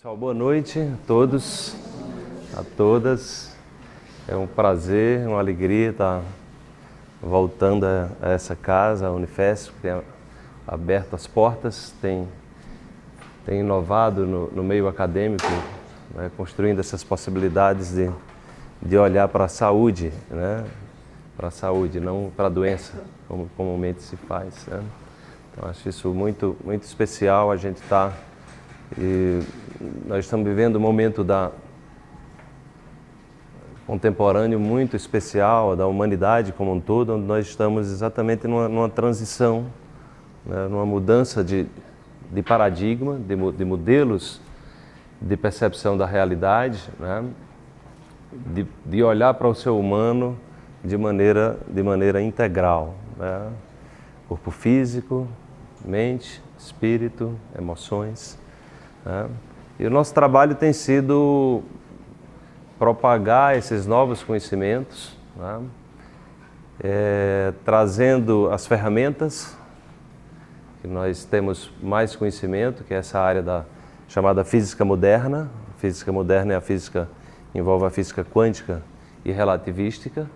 Pessoal, boa noite a todos, a todas. É um prazer, uma alegria estar voltando a essa casa, a Unifesp, que tem aberto as portas, tem inovado no meio acadêmico, né, construindo essas possibilidades de olhar para a saúde, né, para a saúde, não para a doença, como comumente se faz, né? Então, acho isso muito, muito especial. A gente está... nós estamos vivendo um momento contemporâneo muito especial da humanidade como um todo, onde nós estamos exatamente numa transição, né, numa mudança de paradigma, de modelos de percepção da realidade, né, de olhar para o ser humano de maneira integral, né, corpo físico, mente, espírito, emoções. Né? E o nosso trabalho tem sido propagar esses novos conhecimentos, né? Trazendo as ferramentas, que nós temos mais conhecimento, que é essa área chamada física moderna. A física moderna é a física, envolve a física quântica e relativística,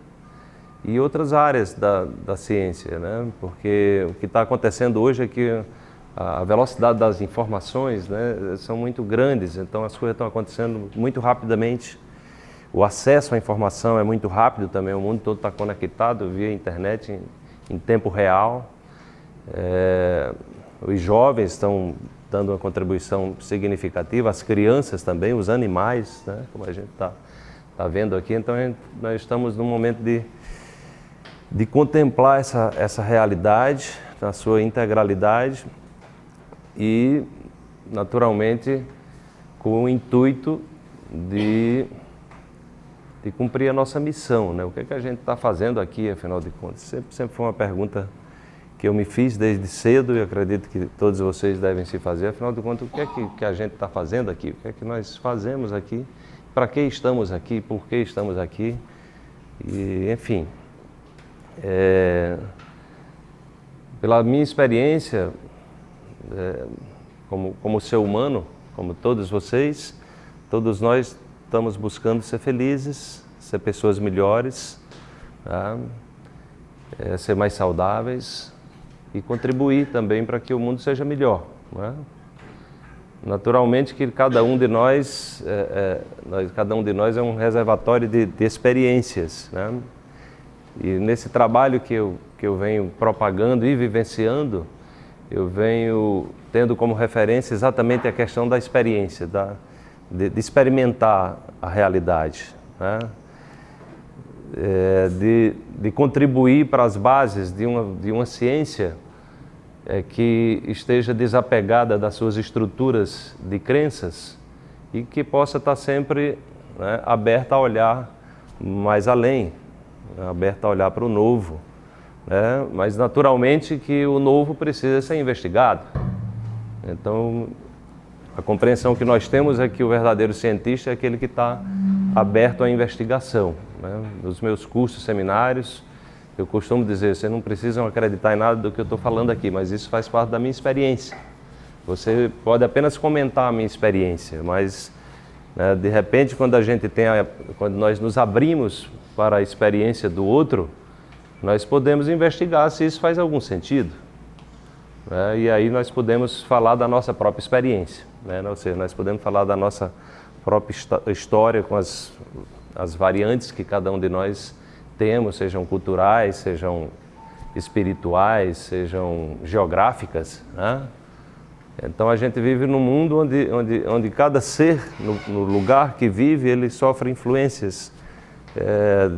e outras áreas da ciência, né? Porque o que está acontecendo hoje é que a velocidade das informações, né, são muito grandes, então as coisas estão acontecendo muito rapidamente. O acesso à informação é muito rápido também, o mundo todo está conectado via internet em tempo real. Os jovens estão dando uma contribuição significativa, as crianças também, os animais, né, como a gente está vendo aqui. Então nós estamos num momento de contemplar essa realidade na sua integralidade, e, naturalmente, com o intuito de cumprir a nossa missão, né? O que é que a gente está fazendo aqui, afinal de contas? Sempre foi uma pergunta que eu me fiz desde cedo, e acredito que todos vocês devem se fazer. Afinal de contas, o que é que a gente está fazendo aqui? O que é que nós fazemos aqui? Para que estamos aqui? Por que estamos aqui? E, enfim, pela minha experiência, como ser humano, como todos vocês, todos nós estamos buscando ser felizes, ser pessoas melhores, tá? Ser mais saudáveis e contribuir também para que o mundo seja melhor, né? Naturalmente que cada um de nós é um reservatório de experiências, né? E nesse trabalho que eu venho propagando e vivenciando, eu venho tendo como referência exatamente a questão da experiência, de experimentar a realidade, né? De contribuir para as bases de uma ciência que esteja desapegada das suas estruturas de crenças e que possa estar sempre, né, aberta a olhar mais além, né, aberta a olhar para o novo. Mas naturalmente que o novo precisa ser investigado. Então, a compreensão que nós temos é que o verdadeiro cientista é aquele que está aberto à investigação, né? Nos meus cursos, seminários, eu costumo dizer, vocês não precisam acreditar em nada do que eu estou falando aqui, mas isso faz parte da minha experiência. Você pode apenas comentar a minha experiência, mas, né, de repente, quando nós nos abrimos para a experiência do outro, nós podemos investigar se isso faz algum sentido, né? E aí nós podemos falar da nossa própria experiência, né? Ou seja, nós podemos falar da nossa própria história com as variantes que cada um de nós temos, sejam culturais, sejam espirituais, sejam geográficas, né? Então a gente vive num mundo onde cada ser, no lugar que vive, ele sofre influências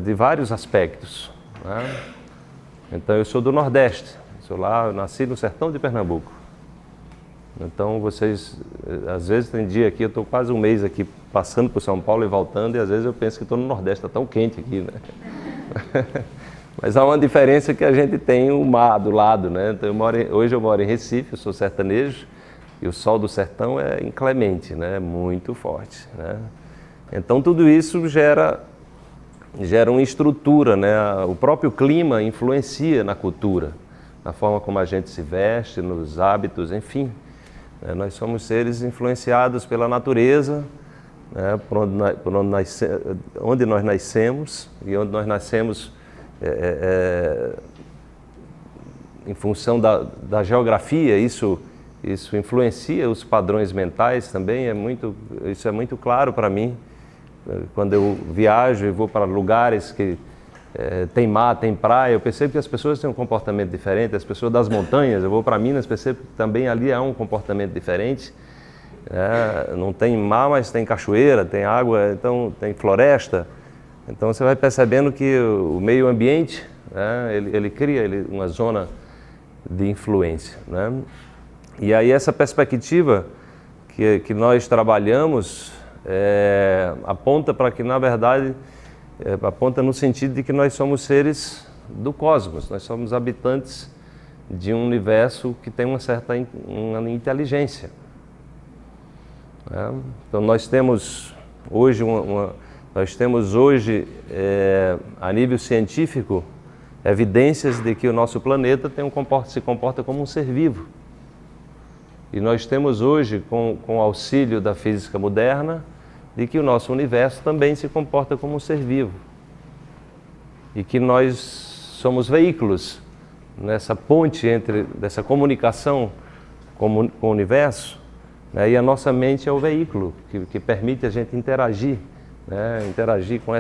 de vários aspectos, né? Então eu sou do Nordeste, eu nasci no sertão de Pernambuco. Então vocês, às vezes tem dia aqui, eu estou quase um mês aqui passando por São Paulo e voltando, e às vezes eu penso que estou no Nordeste, está tão quente aqui, né? Mas há uma diferença que a gente tem o mar do lado, né? Então hoje eu moro em Recife, eu sou sertanejo, e o sol do sertão é inclemente, né? É muito forte, né? Então tudo isso gera uma estrutura, né? O próprio clima influencia na cultura, na forma como a gente se veste, nos hábitos, enfim. Nós somos seres influenciados pela natureza, onde nós nascemos, e onde nós nascemos em função da geografia, isso influencia os padrões mentais também, isso é muito claro para mim. Quando eu viajo e vou para lugares que tem mar, tem praia, eu percebo que as pessoas têm um comportamento diferente. As pessoas das montanhas, eu vou para Minas, percebo que também ali há um comportamento diferente. Não tem mar, mas tem cachoeira, tem água, então tem floresta. Então você vai percebendo que o meio ambiente, ele cria uma zona de influência, E aí essa perspectiva que nós trabalhamos aponta para que, na verdade, aponta no sentido de que nós somos seres do cosmos, nós somos habitantes de um universo que tem uma certa inteligência. Então nós temos hoje, a nível científico, evidências de que o nosso planeta se comporta como um ser vivo. E nós temos hoje, com o auxílio da física moderna, de que o nosso universo também se comporta como um ser vivo. E que nós somos veículos nessa ponte dessa comunicação com o universo, e a nossa mente é o veículo que permite a gente interagir, interagir com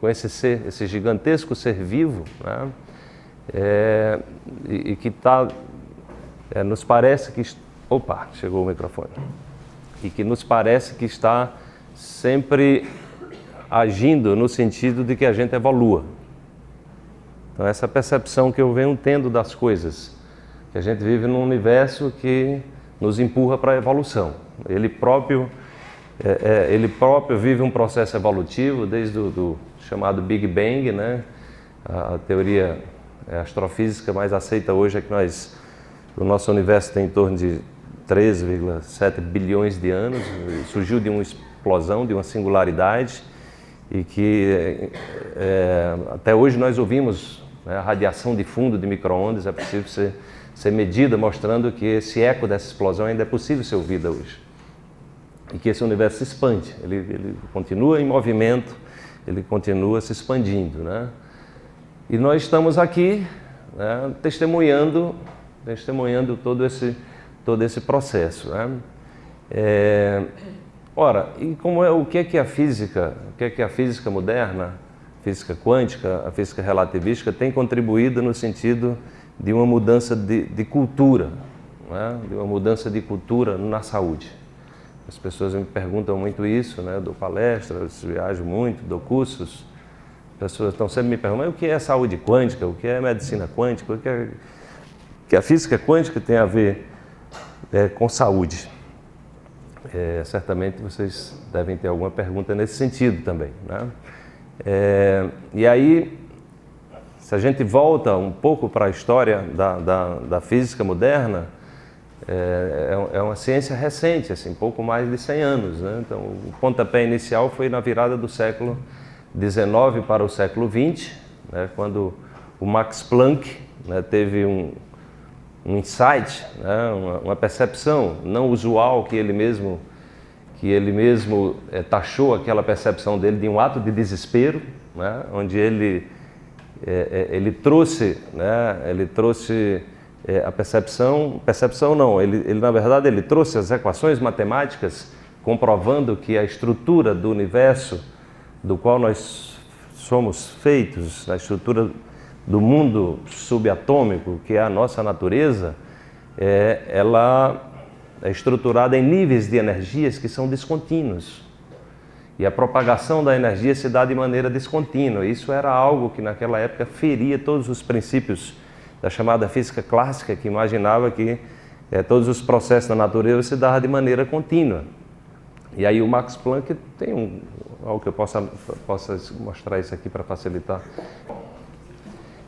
esse gigantesco ser vivo, e que nos parece que... Opa, chegou o microfone. E que nos parece que está sempre agindo no sentido de que a gente evolua. Então essa percepção que eu venho tendo das coisas, que a gente vive num universo que nos empurra para a evolução. Ele próprio vive um processo evolutivo desde o chamado Big Bang, A teoria astrofísica mais aceita hoje é que o nosso universo tem em torno de 13,7 bilhões de anos, surgiu de uma explosão, de uma singularidade, e que até hoje nós ouvimos a radiação de fundo de micro-ondas, é possível ser medida, mostrando que esse eco dessa explosão ainda é possível ser ouvida hoje. E que esse universo se expande, ele continua em movimento, ele continua se expandindo, E nós estamos aqui testemunhando todo esse processo, Ora, e o que é que a física moderna, física quântica, a física relativística tem contribuído no sentido de uma mudança de cultura, de uma mudança de cultura na saúde? As pessoas me perguntam muito isso, dou palestras, viajo muito, dou cursos. As pessoas estão sempre me perguntando: o que é saúde quântica, o que é medicina quântica, que a física quântica tem a ver com saúde. Certamente vocês devem ter alguma pergunta nesse sentido também, E aí, se a gente volta um pouco para a história da física moderna, é uma ciência recente, assim, pouco mais de 100 anos, Então, o pontapé inicial foi na virada do século XIX para o século XX, quando o Max Planck teve um insight, uma percepção não usual que ele mesmo taxou aquela percepção dele de um ato de desespero, onde ele trouxe a percepção não, ele na verdade ele trouxe as equações matemáticas comprovando que a estrutura do universo do qual nós somos feitos, a estrutura do mundo subatômico, que é a nossa natureza, ela é estruturada em níveis de energias que são descontínuos. E a propagação da energia se dá de maneira descontínua. Isso era algo que naquela época feria todos os princípios da chamada física clássica, que imaginava que todos os processos da natureza se davam de maneira contínua. E aí o Max Planck tem algo que eu possa mostrar isso aqui para facilitar.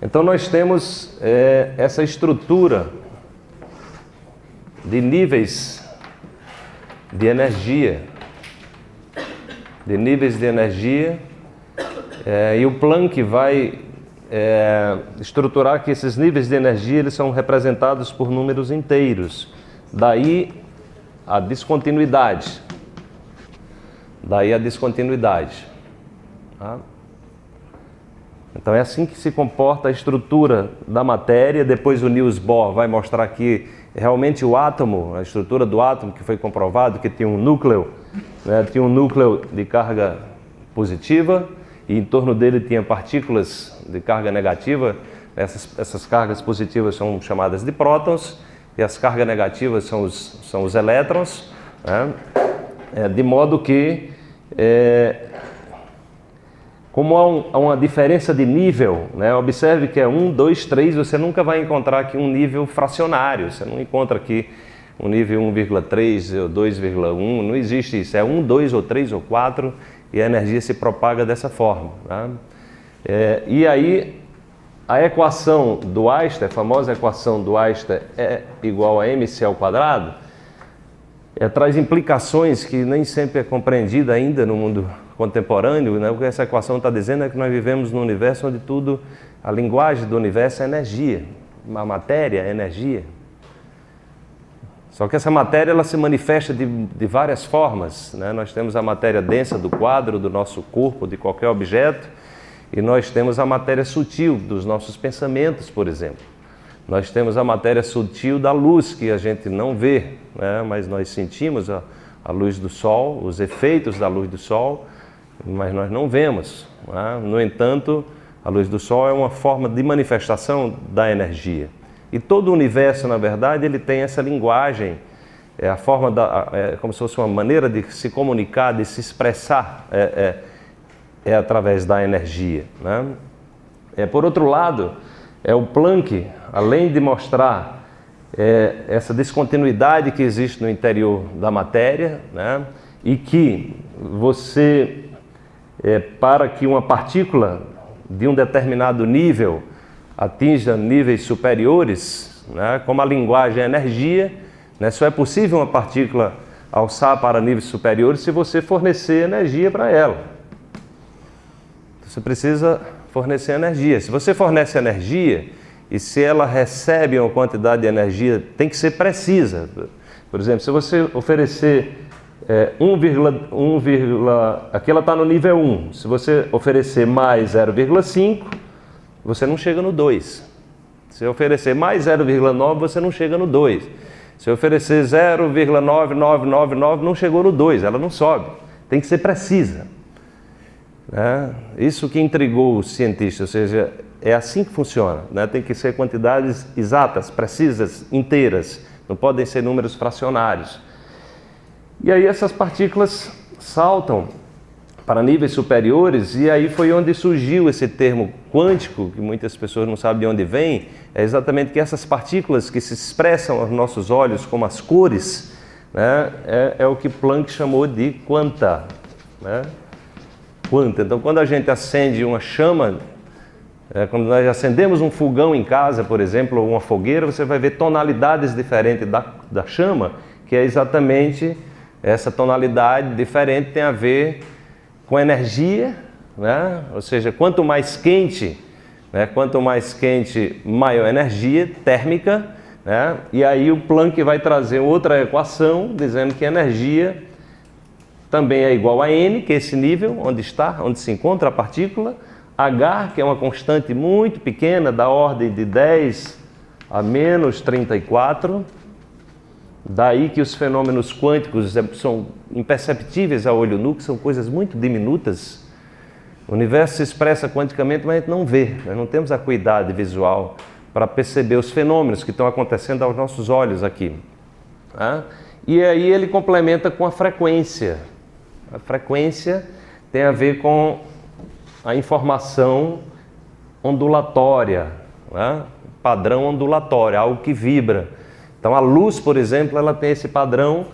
Então nós temos essa estrutura de níveis de energia, e o Planck vai estruturar que esses níveis de energia eles são representados por números inteiros. Daí a descontinuidade. Tá? Então é assim que se comporta a estrutura da matéria. Depois o Niels Bohr vai mostrar que realmente o átomo, a estrutura do átomo, que foi comprovado que tinha um núcleo, né, tinha um núcleo de carga positiva e em torno dele tinha partículas de carga negativa. Essas cargas positivas são chamadas de prótons e as cargas negativas são os elétrons, né? De modo que como há uma diferença de nível, né? Observe que é 1, 2, 3, você nunca vai encontrar aqui um nível fracionário, você não encontra aqui um nível 1,3 ou 2,1, não existe isso, é 1, 2 ou 3 ou 4 e a energia se propaga dessa forma. Tá? E aí a equação do Einstein, a famosa equação do Einstein é igual a mc ao quadrado, traz implicações que nem sempre é compreendida ainda no mundo contemporâneo, né? O que essa equação está dizendo é que nós vivemos num universo onde tudo, a linguagem do universo é energia, a matéria é energia. Só que essa matéria ela se manifesta de várias formas, né? Nós temos a matéria densa do quadro, do nosso corpo, de qualquer objeto, e nós temos a matéria sutil dos nossos pensamentos, por exemplo. Nós temos a matéria sutil da luz, que a gente não vê, né? Mas nós sentimos a luz do sol, os efeitos da luz do sol, mas nós não vemos. Né? No entanto, a luz do sol é uma forma de manifestação da energia. E todo o universo, na verdade, ele tem essa linguagem, a forma como se fosse uma maneira de se comunicar, de se expressar, através da energia. Né? Por outro lado, o Planck, além de mostrar essa descontinuidade que existe no interior da matéria, né? E que você, para que uma partícula de um determinado nível atinja níveis superiores, né? Como a linguagem é energia, né? Só é possível uma partícula alçar para níveis superiores se você fornecer energia para ela. Você precisa fornecer energia. Se você fornece energia e se ela recebe uma quantidade de energia, tem que ser precisa. Por exemplo, se você oferecer 1, aqui ela está no nível 1. Se você oferecer mais 0,5, você não chega no 2. Se oferecer mais 0,9, você não chega no 2. Se oferecer 0,9999, não chegou no 2, ela não sobe. Tem que ser precisa. Isso que intrigou os cientistas, ou seja, é assim que funciona, né? Tem que ser quantidades exatas, precisas, inteiras, não podem ser números fracionários. E aí essas partículas saltam para níveis superiores e aí foi onde surgiu esse termo quântico, que muitas pessoas não sabem de onde vem, é exatamente que essas partículas que se expressam aos nossos olhos como as cores, né? É o que Planck chamou de quanta, né? Quanta. Então, quando a gente acende uma chama, quando nós acendemos um fogão em casa, por exemplo, ou uma fogueira, você vai ver tonalidades diferentes da chama, que é exatamente essa tonalidade diferente tem a ver com energia, né? Ou seja, quanto mais quente, né? Maior energia térmica, né? E aí o Planck vai trazer outra equação dizendo que a energia também é igual a N, que é esse nível onde se encontra a partícula, H, que é uma constante muito pequena, da ordem de 10 a menos 34, daí que os fenômenos quânticos são imperceptíveis a olho nu, que são coisas muito diminutas. O universo se expressa quanticamente, mas a gente não vê, nós não temos a acuidade visual para perceber os fenômenos que estão acontecendo aos nossos olhos aqui. E aí ele complementa com a frequência. A frequência tem a ver com a informação ondulatória, né? Padrão ondulatório, algo que vibra. Então a luz, por exemplo, ela tem esse padrão,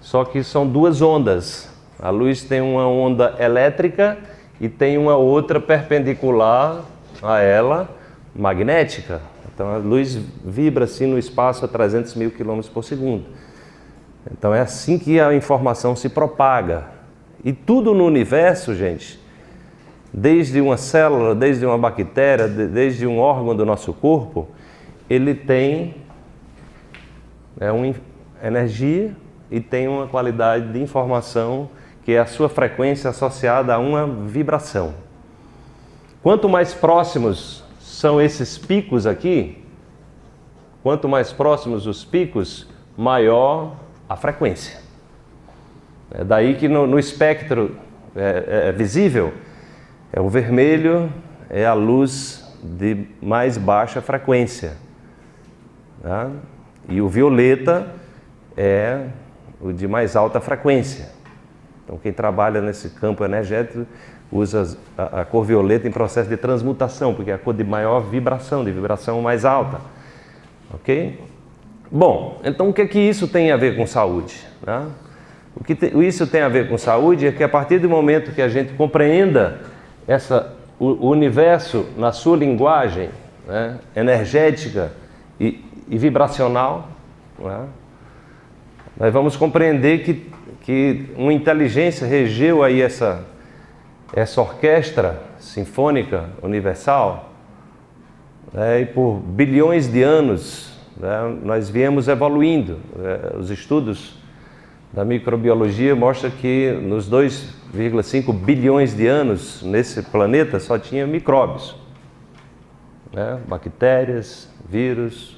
só que são duas ondas. A luz tem uma onda elétrica e tem uma outra perpendicular a ela, magnética. Então a luz vibra assim no espaço a 300 mil km por segundo. Então é assim que a informação se propaga. E tudo no universo, gente, desde uma célula, desde uma bactéria, desde um órgão do nosso corpo, ele tem uma energia e tem uma qualidade de informação que é a sua frequência associada a uma vibração. Quanto mais próximos são esses picos aqui, quanto mais próximos os picos, maior a frequência. É daí que no espectro visível, o vermelho é a luz de mais baixa frequência, tá? E o violeta é o de mais alta frequência. Então quem trabalha nesse campo energético usa a cor violeta em processo de transmutação, porque é a cor de maior vibração, de vibração mais alta. Ok? Bom, então o que é que isso tem a ver com saúde, né? Isso tem a ver com saúde é que a partir do momento que a gente compreenda o universo na sua linguagem, né, energética e vibracional, né, nós vamos compreender que uma inteligência regeu aí essa orquestra sinfônica universal, né, e por bilhões de anos, né, nós viemos evoluindo. Os estudos da microbiologia mostram que nos 2,5 bilhões de anos nesse planeta só tinha micróbios, né, bactérias, vírus,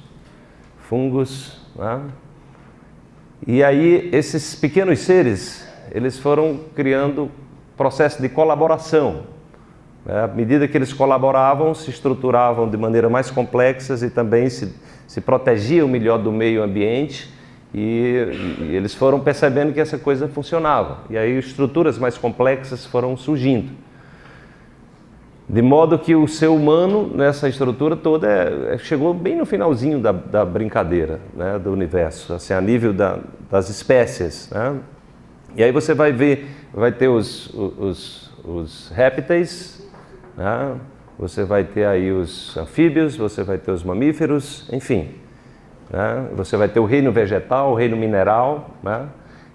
fungos, né? E aí esses pequenos seres, eles foram criando processo de colaboração, né? À medida que eles colaboravam, se estruturavam de maneira mais complexa e também se protegiam melhor do meio ambiente e eles foram percebendo que essa coisa funcionava. E aí estruturas mais complexas foram surgindo. De modo que o ser humano, nessa estrutura toda, chegou bem no finalzinho da brincadeira, né, do universo, assim, a nível das espécies, né? E aí você vai ver, vai ter os répteis, né? Você vai ter aí os anfíbios, você vai ter os mamíferos, enfim, né? Você vai ter o reino vegetal, o reino mineral, né?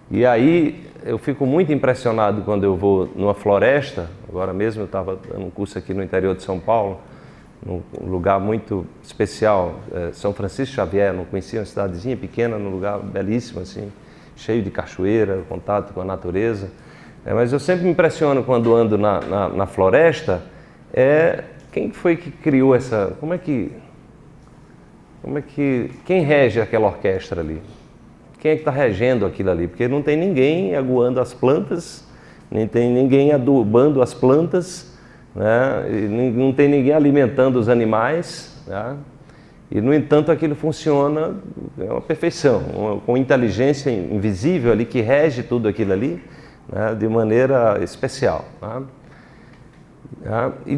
E aí eu fico muito impressionado quando eu vou numa floresta. Agora mesmo eu estava dando um curso aqui no interior de São Paulo, num lugar muito especial, São Francisco Xavier. Não conhecia, uma cidadezinha pequena, num lugar belíssimo, assim, cheio de cachoeira, contato com a natureza. Mas eu sempre me impressiono quando ando na floresta. Quem foi que criou essa... Quem rege aquela orquestra ali? Quem é que está regendo aquilo ali? Porque não tem ninguém aguando as plantas, nem tem ninguém adubando as plantas, né? E não tem ninguém alimentando os animais, né? E, no entanto, aquilo funciona, é uma perfeição, com inteligência invisível ali que rege tudo aquilo ali, né? De maneira especial, né? E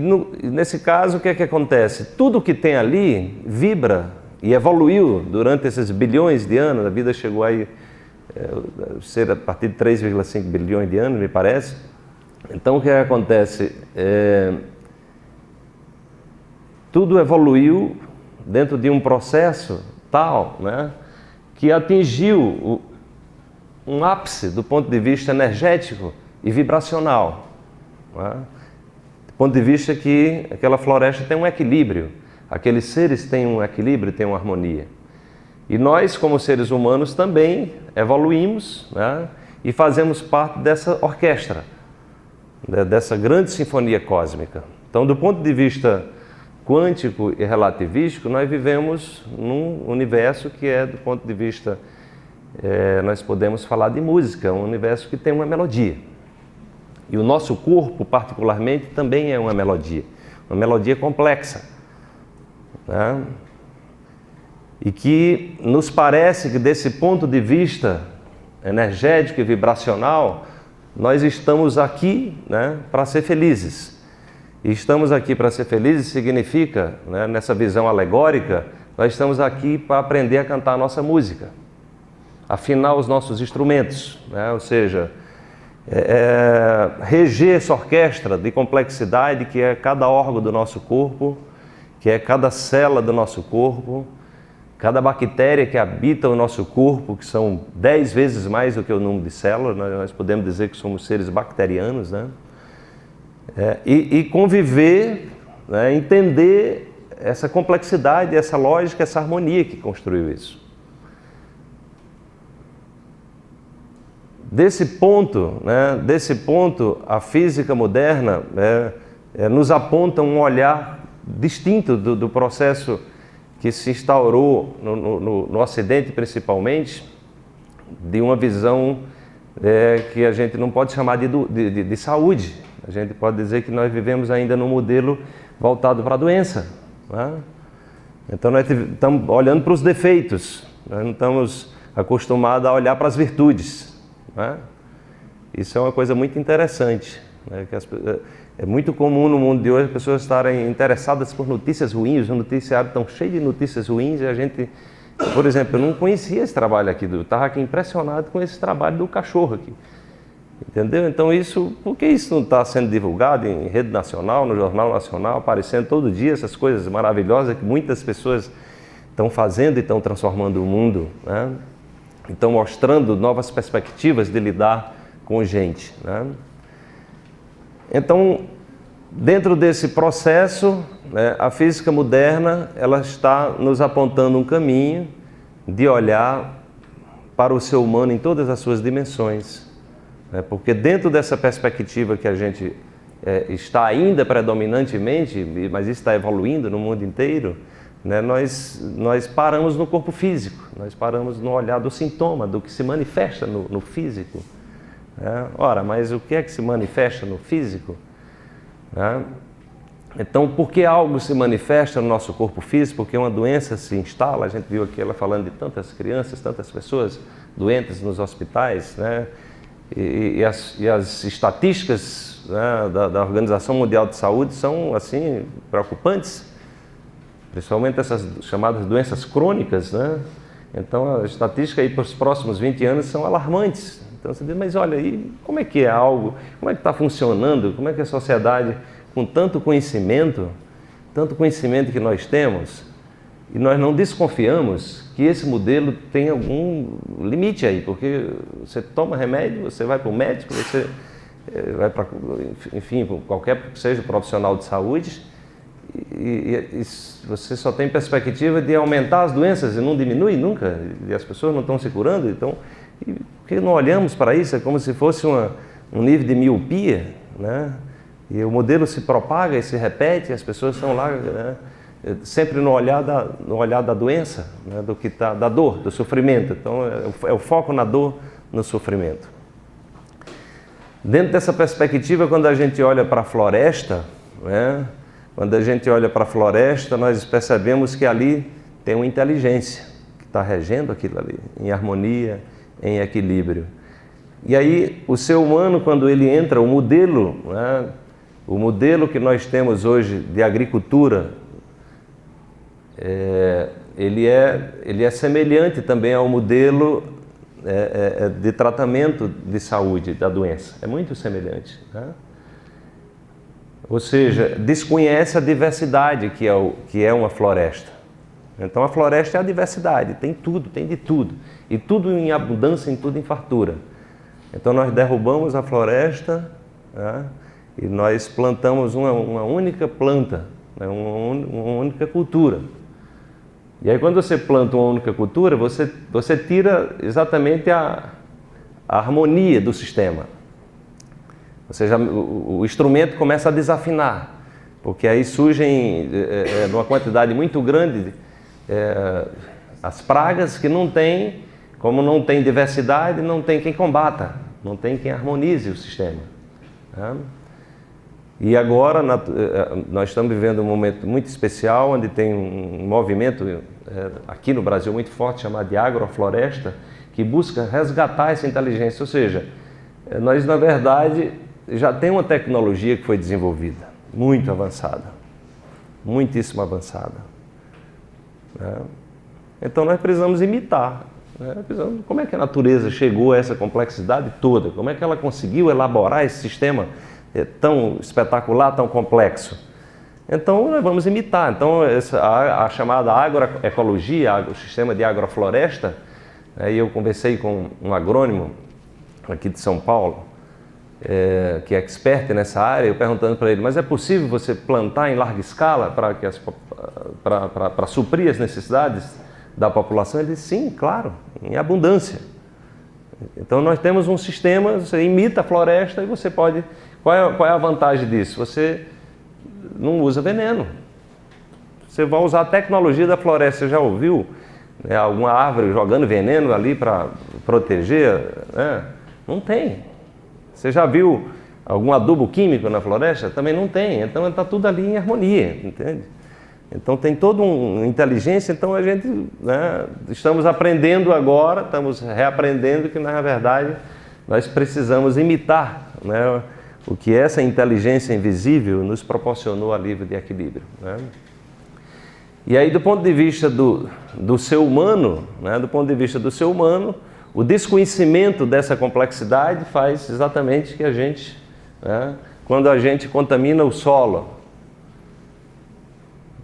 nesse caso, o que é que acontece? Tudo que tem ali vibra e evoluiu durante esses bilhões de anos. A vida chegou aí ser a partir de 3,5 bilhões de anos, me parece. Então o que acontece? Tudo evoluiu dentro de um processo tal, né, que atingiu um ápice do ponto de vista energético e vibracional, né? Do ponto de vista que aquela floresta tem um equilíbrio. Aqueles seres têm um equilíbrio, têm uma harmonia. E nós, como seres humanos, também evoluímos, né, e fazemos parte dessa orquestra, dessa grande sinfonia cósmica. Então, do ponto de vista quântico e relativístico, nós vivemos num universo que do ponto de vista, nós podemos falar de música, um universo que tem uma melodia. E o nosso corpo, particularmente, também é uma melodia complexa, né? E que nos parece que, desse ponto de vista energético e vibracional, nós estamos aqui, né, para ser felizes. E estamos aqui para ser felizes significa, né, nessa visão alegórica, nós estamos aqui para aprender a cantar a nossa música, afinar os nossos instrumentos, né? Ou seja, reger essa orquestra de complexidade que é cada órgão do nosso corpo, que é cada célula do nosso corpo, cada bactéria que habita o nosso corpo, que são 10 vezes mais do que o número de células. Nós podemos dizer que somos seres bacterianos, né? e conviver, né, entender essa complexidade, essa lógica, essa harmonia que construiu isso. Desse ponto, a física moderna nos aponta um olhar distinto do processo que se instaurou no Ocidente, principalmente, de uma visão que a gente não pode chamar de saúde. A gente pode dizer que nós vivemos ainda num modelo voltado para a doença, né? Então nós estamos olhando para os defeitos, nós não estamos acostumados a olhar para as virtudes, né? Isso é uma coisa muito interessante, né? É muito comum no mundo de hoje as pessoas estarem interessadas por notícias ruins, o noticiário tão cheio de notícias ruins, e a gente, por exemplo, eu não conhecia esse trabalho aqui, eu estava aqui impressionado com esse trabalho do cachorro aqui. Entendeu? Então por que isso não está sendo divulgado em rede nacional, no Jornal Nacional, aparecendo todo dia essas coisas maravilhosas que muitas pessoas estão fazendo e estão transformando o mundo, né? Estão mostrando novas perspectivas de lidar com gente, né? Então, dentro desse processo, né, a física moderna ela está nos apontando um caminho de olhar para o ser humano em todas as suas dimensões. Porque dentro dessa perspectiva que a gente está ainda predominantemente, mas isso está evoluindo no mundo inteiro, né, nós paramos no corpo físico, nós paramos no olhar do sintoma, do que se manifesta no físico. Ora, mas o que é que se manifesta no físico? Então, por que algo se manifesta no nosso corpo físico? Porque uma doença se instala, a gente viu aqui ela falando de tantas crianças, tantas pessoas doentes nos hospitais, né? E as estatísticas, né, da Organização Mundial de Saúde são, assim, preocupantes, principalmente essas chamadas doenças crônicas, né? Então, a estatística aí para os próximos 20 anos são alarmantes. Então, você diz, mas olha, e como é que é algo, como é que está funcionando, como é que a sociedade, com tanto conhecimento que nós temos, e nós não desconfiamos que esse modelo tem algum limite aí, porque você toma remédio, você vai para o médico, você vai para, enfim, qualquer que seja o profissional de saúde, e você só tem perspectiva de aumentar as doenças e não diminui nunca, e as pessoas não estão se curando. Então, por que não olhamos para isso? É como se fosse um nível de miopia, né? E o modelo se propaga e se repete, e as pessoas estão lá, né, sempre no olhar da doença, né, da dor, do sofrimento. Então, é o foco na dor, no sofrimento. Dentro dessa perspectiva, quando a gente olha para a floresta, né, nós percebemos que ali tem uma inteligência que está regendo aquilo ali, em harmonia, em equilíbrio. E aí, o ser humano, quando ele entra, o modelo, né, o modelo que nós temos hoje de agricultura, ele é semelhante também ao modelo de tratamento de saúde da doença. É muito semelhante, né? Ou seja, desconhece a diversidade que é uma floresta. Então a floresta é a diversidade, tem tudo, tem de tudo. E tudo em abundância, em tudo em fartura. Então nós derrubamos a floresta, né, e nós plantamos uma única planta, né, uma única cultura. E aí quando você planta uma única cultura, você tira exatamente a harmonia do sistema. Ou seja, o instrumento começa a desafinar, porque aí surgem, numa quantidade muito grande, as pragas que como não tem diversidade, não tem quem combata, não tem quem harmonize o sistema, né? E agora nós estamos vivendo um momento muito especial, onde tem um movimento aqui no Brasil muito forte, chamado de agrofloresta, que busca resgatar essa inteligência. Ou seja, nós na verdade já tem uma tecnologia que foi desenvolvida, muito avançada, muitíssimo avançada, né? Então nós precisamos imitar, né? Como é que a natureza chegou a essa complexidade toda? Como é que ela conseguiu elaborar esse sistema tão espetacular, tão complexo? Então nós vamos imitar. Então a chamada agroecologia, o sistema de agrofloresta, e eu conversei com um agrônomo aqui de São Paulo, que é expert nessa área, eu perguntando para ele, mas é possível você plantar em larga escala para suprir as necessidades da população? Ele disse, sim, claro, em abundância. Então nós temos um sistema, você imita a floresta e você pode... Qual é a vantagem disso? Você não usa veneno. Você vai usar a tecnologia da floresta. Você já ouviu, né, alguma árvore jogando veneno ali para proteger? Né? Não tem. Você já viu algum adubo químico na floresta? Também não tem. Então está tudo ali em harmonia, entende? Então tem toda uma inteligência. Então a gente, né, estamos aprendendo agora, estamos reaprendendo que na verdade nós precisamos imitar, né, o que essa inteligência invisível nos proporcionou a nível de equilíbrio, né? E aí, do ponto de vista do ser humano, né, do ponto de vista do ser humano, o desconhecimento dessa complexidade faz exatamente que a gente, né, quando a gente contamina o solo,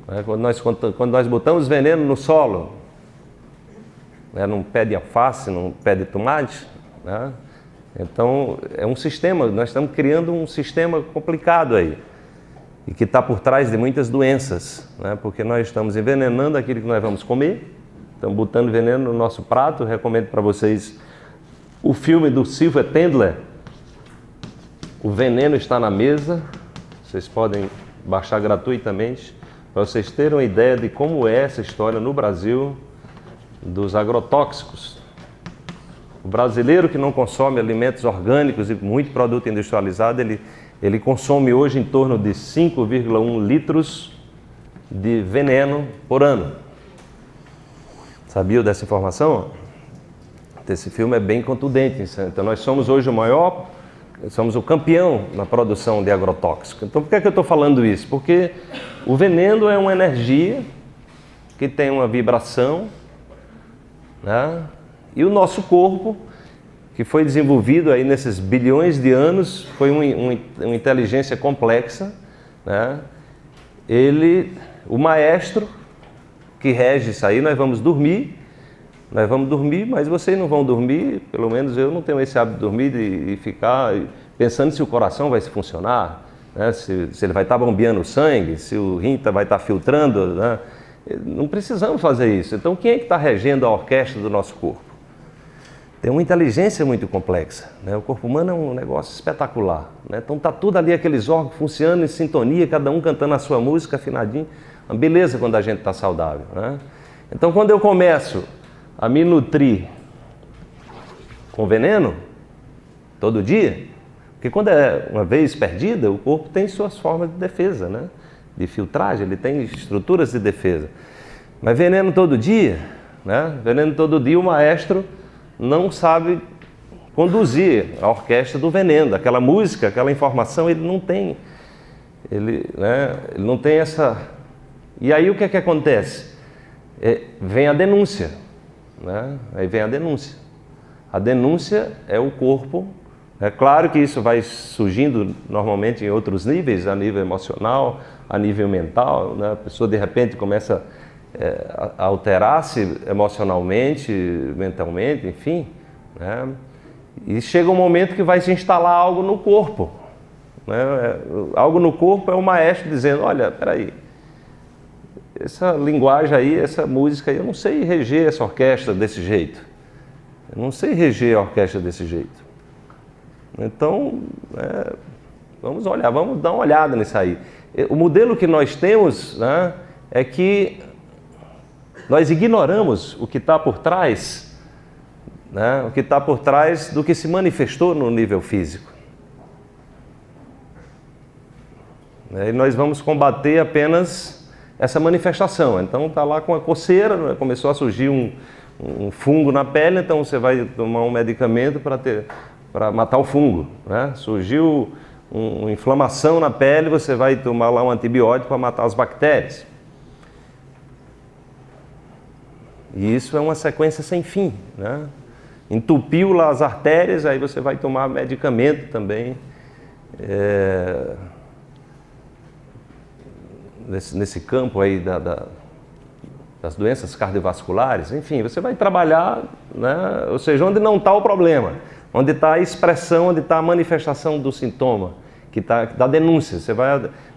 né, quando nós botamos veneno no solo, né, num pé de alface, num pé de tomate, né, então é um sistema, nós estamos criando um sistema complicado aí, e que está por trás de muitas doenças, né, porque nós estamos envenenando aquilo que nós vamos comer. Estamos botando veneno no nosso prato. Recomendo para vocês o filme do Sylvia Tendler, O Veneno Está na Mesa. Vocês podem baixar gratuitamente, para vocês terem uma ideia de como é essa história no Brasil dos agrotóxicos. O brasileiro que não consome alimentos orgânicos e muito produto industrializado, ele consome hoje em torno de 5,1 litros de veneno por ano. Sabia dessa informação? Esse filme é bem contundente. Então nós somos hoje somos o campeão na produção de agrotóxico. Então por que eu estou falando isso? Porque o veneno é uma energia que tem uma vibração, né? E o nosso corpo, que foi desenvolvido aí nesses bilhões de anos, foi uma inteligência complexa, né? O maestro que rege isso aí, nós vamos dormir, mas vocês não vão dormir, pelo menos eu não tenho esse hábito de dormir e ficar pensando se o coração vai funcionar, né? Se ele vai estar bombeando o sangue, se o rim vai estar filtrando, né? Não precisamos fazer isso. Então quem é que está regendo a orquestra do nosso corpo? Tem uma inteligência muito complexa, né? O corpo humano é um negócio espetacular, né? Então está tudo ali, aqueles órgãos funcionando em sintonia, cada um cantando a sua música afinadinho. Uma beleza quando a gente está saudável, né? Então quando eu começo a me nutrir com veneno, todo dia, porque quando é uma vez perdida, o corpo tem suas formas de defesa, né? De filtragem, ele tem estruturas de defesa. Mas veneno todo dia, né? Veneno todo dia, o maestro não sabe conduzir a orquestra do veneno, aquela música, aquela informação, ele não tem, ele não tem essa... E aí o que é que acontece? Vem a denúncia, né? Aí vem a denúncia. A denúncia é o corpo. É claro que isso vai surgindo normalmente em outros níveis, a nível emocional, a nível mental, né? A pessoa de repente começa a alterar-se emocionalmente, mentalmente, enfim, né? E chega um momento que vai se instalar algo no corpo, né? Algo no corpo é o maestro dizendo, olha, peraí, essa linguagem aí, essa música aí, eu não sei reger essa orquestra desse jeito, eu não sei reger a orquestra desse jeito. Então, vamos olhar, vamos dar uma olhada nisso aí. O modelo que nós temos, né, é que nós ignoramos o que está por trás, né, o que está por trás do que se manifestou no nível físico. E nós vamos combater apenas essa manifestação. Então está lá com a coceira, né, começou a surgir um fungo na pele, então você vai tomar um medicamento para matar o fungo, né? Surgiu uma inflamação na pele, você vai tomar lá um antibiótico para matar as bactérias. E isso é uma sequência sem fim, né? Entupiu lá as artérias, aí você vai tomar medicamento também, nesse campo aí das doenças cardiovasculares. Enfim, você vai trabalhar, né? Ou seja, onde não está o problema. onde está a expressão, onde está a manifestação do sintoma, que está da denúncia.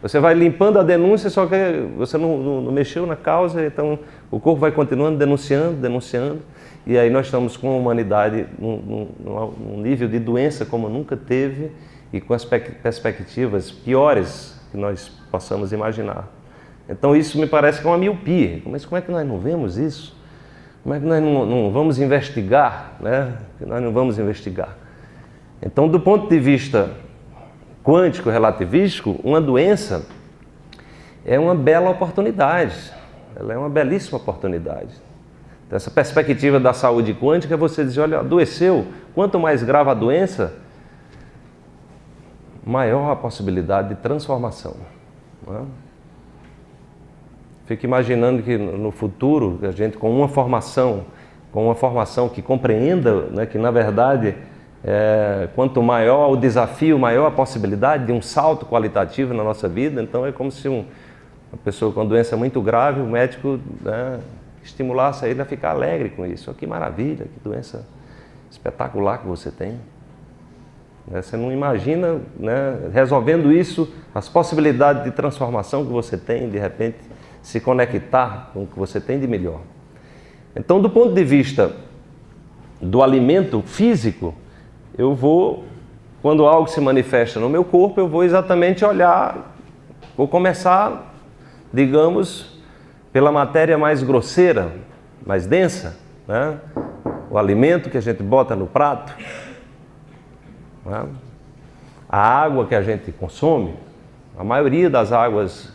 Você vai limpando a denúncia, só que você não mexeu na causa, então o corpo vai continuando denunciando, e aí nós estamos com a humanidade num nível de doença como nunca teve e com as perspectivas piores que nós possamos imaginar. Então isso me parece que é uma miopia. Mas como é que nós não vemos isso? Como é que nós não vamos investigar, né? Nós não vamos investigar. Então, do ponto de vista quântico, relativístico, uma doença é uma bela oportunidade. Ela é uma belíssima oportunidade. Então, essa perspectiva da saúde quântica é você dizer, olha, adoeceu, quanto mais grave a doença, maior a possibilidade de transformação. Não é? Fico imaginando que no futuro, a gente com uma formação que compreenda, né, que na verdade, quanto maior o desafio, maior a possibilidade de um salto qualitativo na nossa vida. Então é como se uma pessoa com doença muito grave, o médico, né, estimulasse ele a ficar alegre com isso. Oh, que maravilha, que doença espetacular que você tem. Você não imagina, né, resolvendo isso, as possibilidades de transformação que você tem, de repente, se conectar com o que você tem de melhor. Então, do ponto de vista do alimento físico, quando algo se manifesta no meu corpo, eu vou exatamente olhar, vou começar, digamos, pela matéria mais grosseira, mais densa, né? O alimento que a gente bota no prato, né? A água que a gente consome, a maioria das águas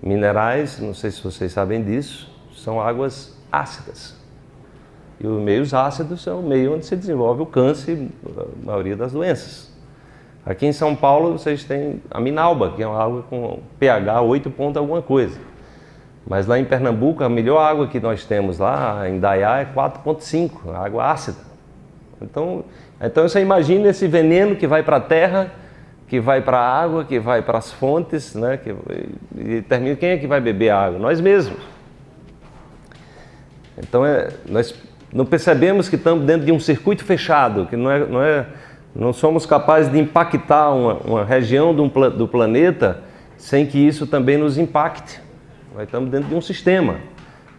minerais, não sei se vocês sabem disso, são águas ácidas. E os meios ácidos são o meio onde se desenvolve o câncer e a maioria das doenças. Aqui em São Paulo vocês têm a Minalba, que é uma água com pH 8 ponto alguma coisa. Mas lá em Pernambuco, a melhor água que nós temos lá, em Daiá, é 4,5, água ácida. Então você imagina esse veneno que vai para a terra, que vai para a água, que vai para as fontes, né? E termina, quem é que vai beber a água? Nós mesmos. Então nós não percebemos que estamos dentro de um circuito fechado, que não somos capazes de impactar uma região do planeta sem que isso também nos impacte. Nós estamos dentro de um sistema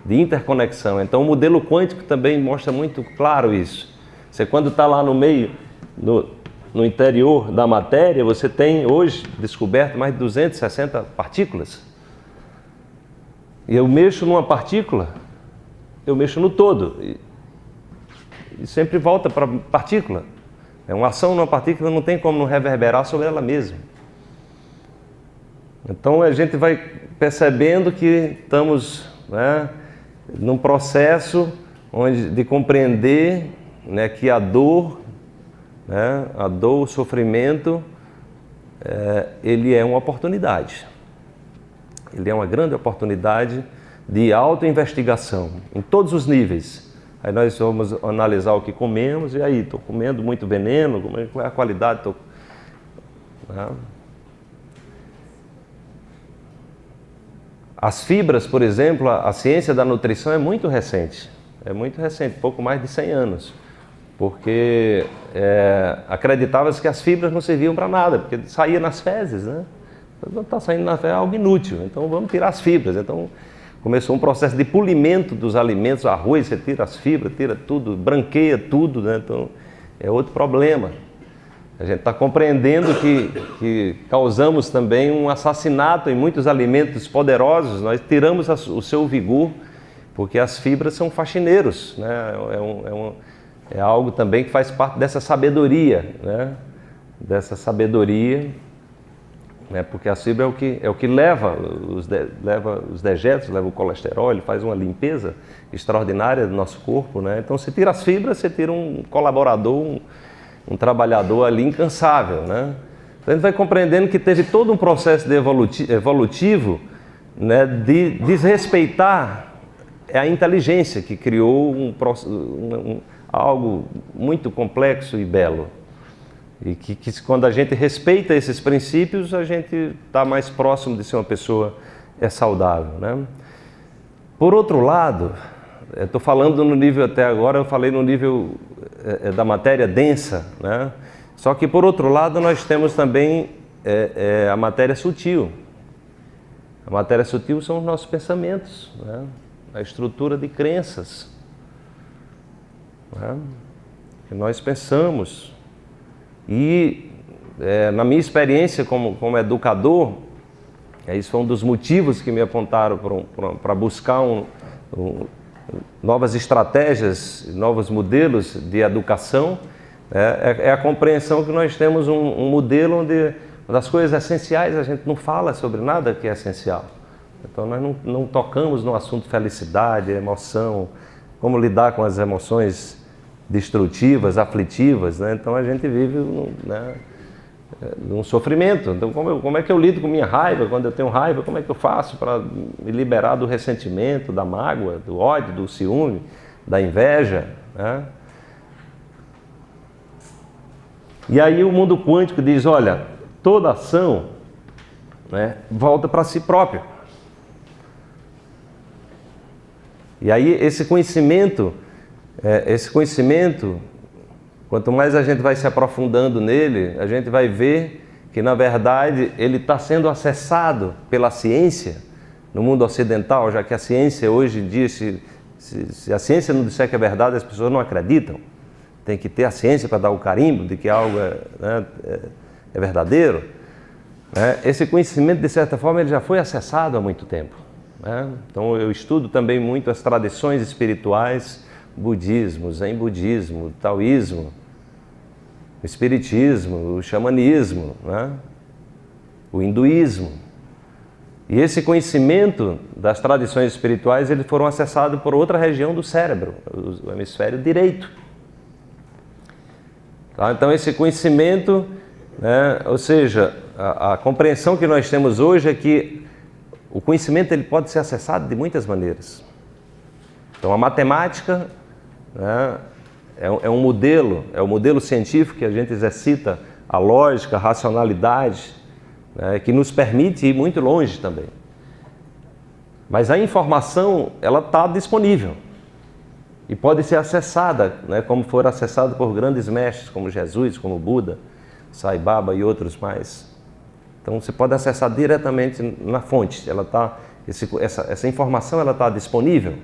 de interconexão. Então o modelo quântico também mostra muito claro isso. Você quando está lá no meio, no interior da matéria, você tem hoje descoberto mais de 260 partículas. E eu mexo numa partícula, eu mexo no todo. E sempre volta para a partícula. Uma ação numa partícula não tem como não reverberar sobre ela mesma. Então a gente vai percebendo que estamos, né, num processo de compreender, né, que a dor, o sofrimento, ele é uma oportunidade. Ele é uma grande oportunidade de autoinvestigação, em todos os níveis. Aí nós vamos analisar o que comemos, e aí, estou comendo muito veneno, qual é a qualidade? As fibras, por exemplo, a ciência da nutrição é muito recente, pouco mais de 100 anos. Porque acreditava-se que as fibras não serviam para nada, porque saía nas fezes, né? Não está saindo nas fezes, é algo inútil, então vamos tirar as fibras. Então começou um processo de polimento dos alimentos, arroz, você tira as fibras, tira tudo, branqueia tudo, né? Então é outro problema. A gente está compreendendo que causamos também um assassinato em muitos alimentos poderosos, nós tiramos o seu vigor, porque as fibras são faxineiros, né? É algo também que faz parte dessa sabedoria, né? Dessa sabedoria, né? Porque a fibra é o que leva os dejetos, leva o colesterol, ele faz uma limpeza extraordinária do nosso corpo, né? Então, você tira as fibras, você tira um colaborador, um trabalhador ali incansável, né? Então, a gente vai compreendendo que teve todo um processo evolutivo, né, de desrespeitar a inteligência que criou algo muito complexo e belo. E que quando a gente respeita esses princípios, a gente está mais próximo de ser uma pessoa saudável, né? Por outro lado, estou falando no nível até agora, eu falei no nível da matéria densa, né? Só que, por outro lado, nós temos também a matéria sutil. A matéria sutil são os nossos pensamentos, né? A estrutura de crenças, né? Que nós pensamos. E, na minha experiência como educador, isso foi um dos motivos que me apontaram para buscar novas estratégias, novos modelos de educação. É a compreensão que nós temos um modelo onde das coisas essenciais a gente não fala sobre nada que é essencial. Então nós não tocamos no assunto felicidade, emoção, como lidar com as emoções destrutivas, aflitivas, né? Então a gente vive num sofrimento. Então como é que eu lido com minha raiva? Quando eu tenho raiva, como é que eu faço para me liberar do ressentimento, da mágoa, do ódio, do ciúme, da inveja, né? E aí o mundo quântico diz, olha, toda ação, né, volta para si próprio. E aí esse conhecimento, quanto mais a gente vai se aprofundando nele, a gente vai ver que, na verdade, ele está sendo acessado pela ciência no mundo ocidental, já que a ciência hoje em dia, se a ciência não disser que é verdade, as pessoas não acreditam. Tem que ter a ciência para dar o carimbo de que algo é verdadeiro. Né? Esse conhecimento, de certa forma, ele já foi acessado há muito tempo. Né? Então eu estudo também muito as tradições espirituais, budismo, zen budismo, taoísmo, o espiritismo, o xamanismo, né? O hinduísmo. E esse conhecimento das tradições espirituais, eles foram acessados por outra região do cérebro, o hemisfério direito. Tá? Então esse conhecimento, né, ou seja, a compreensão que nós temos hoje é que o conhecimento ele pode ser acessado de muitas maneiras. Então a matemática, né, é um modelo científico que a gente exercita a lógica, a racionalidade, né, que nos permite ir muito longe também. Mas a informação, ela está disponível e pode ser acessada, né, como for acessada por grandes mestres, como Jesus, como Buda, Sai Baba e outros mais. Então você pode acessar diretamente na fonte, essa informação ela está disponível.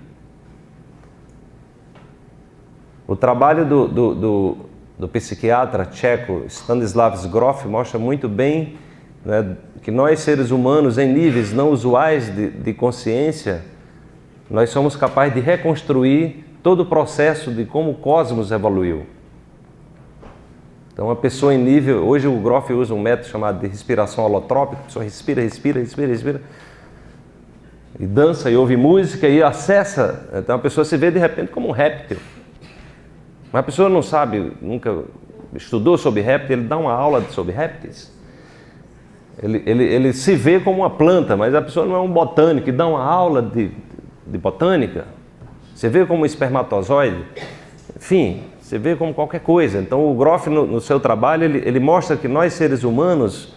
O trabalho do psiquiatra tcheco Stanislav Grof mostra muito bem, né, que nós seres humanos em níveis não usuais de consciência, nós somos capazes de reconstruir todo o processo de como o cosmos evoluiu. Então a pessoa em nível, hoje o Grof usa um método chamado de respiração holotrópica, a pessoa respira e dança e ouve música e acessa, então a pessoa se vê de repente como um réptil. Mas a pessoa não sabe, nunca estudou sobre répteis, ele dá uma aula sobre répteis. Ele se vê como uma planta, mas a pessoa não é um botânico, e dá uma aula de botânica. Você vê como um espermatozoide, enfim, você vê como qualquer coisa. Então o Grof no seu trabalho, ele mostra que nós seres humanos,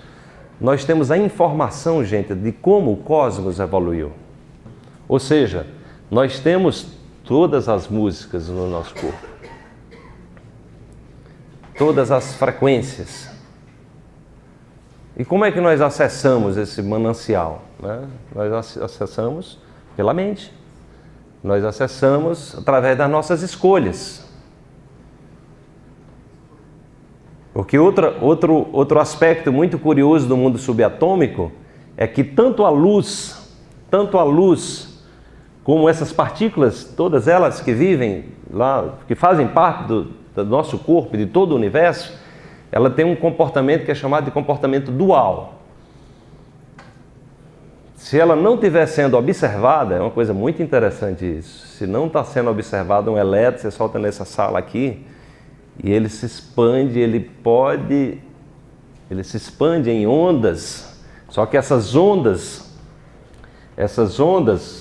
nós temos a informação, gente, de como o cosmos evoluiu. Ou seja, nós temos todas as músicas no nosso corpo. Todas as frequências. E como é que nós acessamos esse manancial? Né? Nós acessamos pela mente. Nós acessamos através das nossas escolhas. Porque outro aspecto muito curioso do mundo subatômico é que tanto a luz como essas partículas, todas elas que vivem lá, que fazem parte do nosso corpo e de todo o universo, ela tem um comportamento que é chamado de comportamento dual. Se ela não estiver sendo observada, é uma coisa muito interessante isso, se não está sendo observado um elétron, você solta nessa sala aqui, e ele se expande, ele se expande em ondas, só que essas ondas,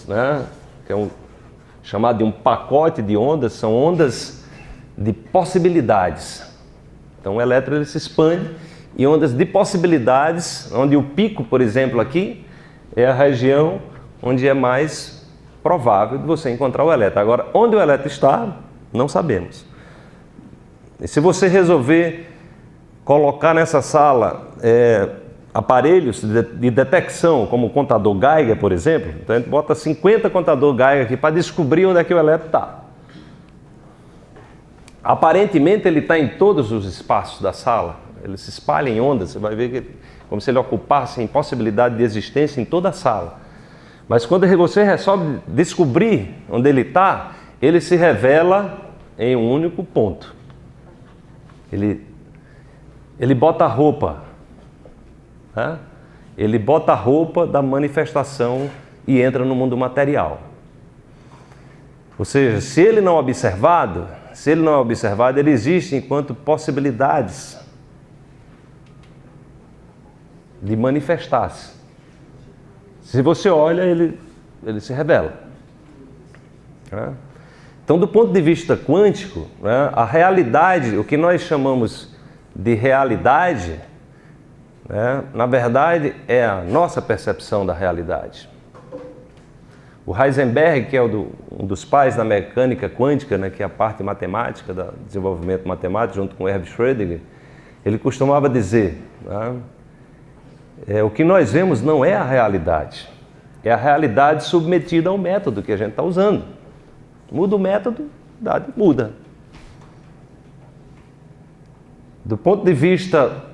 né, que é chamado de um pacote de ondas, são ondas de possibilidades. Então o elétron ele se expande em ondas de possibilidades, onde o pico, por exemplo, aqui, é a região onde é mais provável de você encontrar o elétron. Agora, onde o elétron está, não sabemos. E se você resolver colocar nessa sala aparelhos de detecção, como o contador Geiger, por exemplo, então a gente bota 50 contador Geiger aqui para descobrir onde é que o elétron está. Aparentemente ele está em todos os espaços da sala, ele se espalha em ondas, você vai ver que como se ele ocupasse a impossibilidade de existência em toda a sala. Mas quando você resolve descobrir onde ele está, ele se revela em um único ponto. Ele bota a roupa, né? Ele bota a roupa da manifestação e entra no mundo material. Ou seja, se ele não é observado, ele existe enquanto possibilidades de manifestar-se. Se você olha, ele se revela. Né? Então, do ponto de vista quântico, né, a realidade, o que nós chamamos de realidade, né, na verdade, é a nossa percepção da realidade. O Heisenberg, que é um dos pais da mecânica quântica, né, que é a parte matemática, do desenvolvimento matemático, junto com Erwin Schrödinger, ele costumava dizer, né, o que nós vemos não é a realidade, é a realidade submetida ao método que a gente está usando. Muda o método, a realidade muda. Do ponto de vista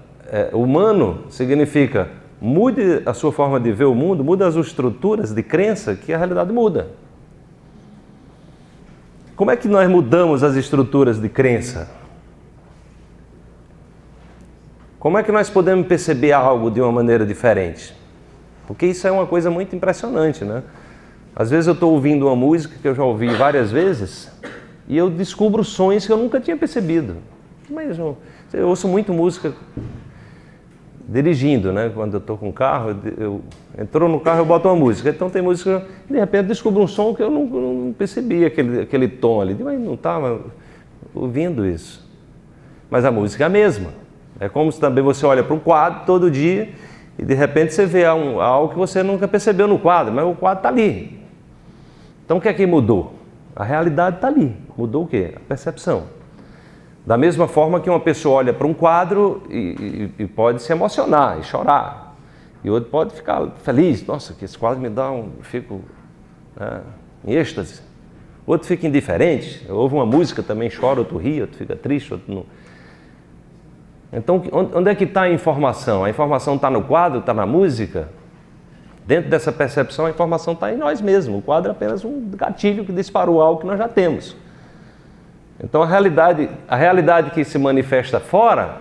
humano, significa mude a sua forma de ver o mundo, muda as estruturas de crença, que a realidade muda. Como é que nós mudamos as estruturas de crença? Como é que nós podemos perceber algo de uma maneira diferente? Porque isso é uma coisa muito impressionante, né? Às vezes eu estou ouvindo uma música que eu já ouvi várias vezes e eu descubro sons que eu nunca tinha percebido. Mas eu ouço muito música dirigindo, né? Quando eu estou com o carro, entrou no carro, eu boto uma música. Então tem música, de repente descubro um som que eu não percebi, aquele tom ali. Mas não estava ouvindo isso. Mas a música é a mesma. É como se também você olha para um quadro todo dia e de repente você vê algo que você nunca percebeu no quadro, mas o quadro está ali. Então o que é que mudou? A realidade está ali. Mudou o quê? A percepção. Da mesma forma que uma pessoa olha para um quadro e pode se emocionar e chorar. E outro pode ficar feliz. Nossa, que esse quadro me dá fico em êxtase. Outro fica indiferente. Ouve uma música, também chora, outro ri, outro fica triste, outro não. Então, onde é que está a informação? A informação está no quadro, está na música? Dentro dessa percepção, a informação está em nós mesmos. O quadro é apenas um gatilho que disparou algo que nós já temos. Então, a realidade que se manifesta fora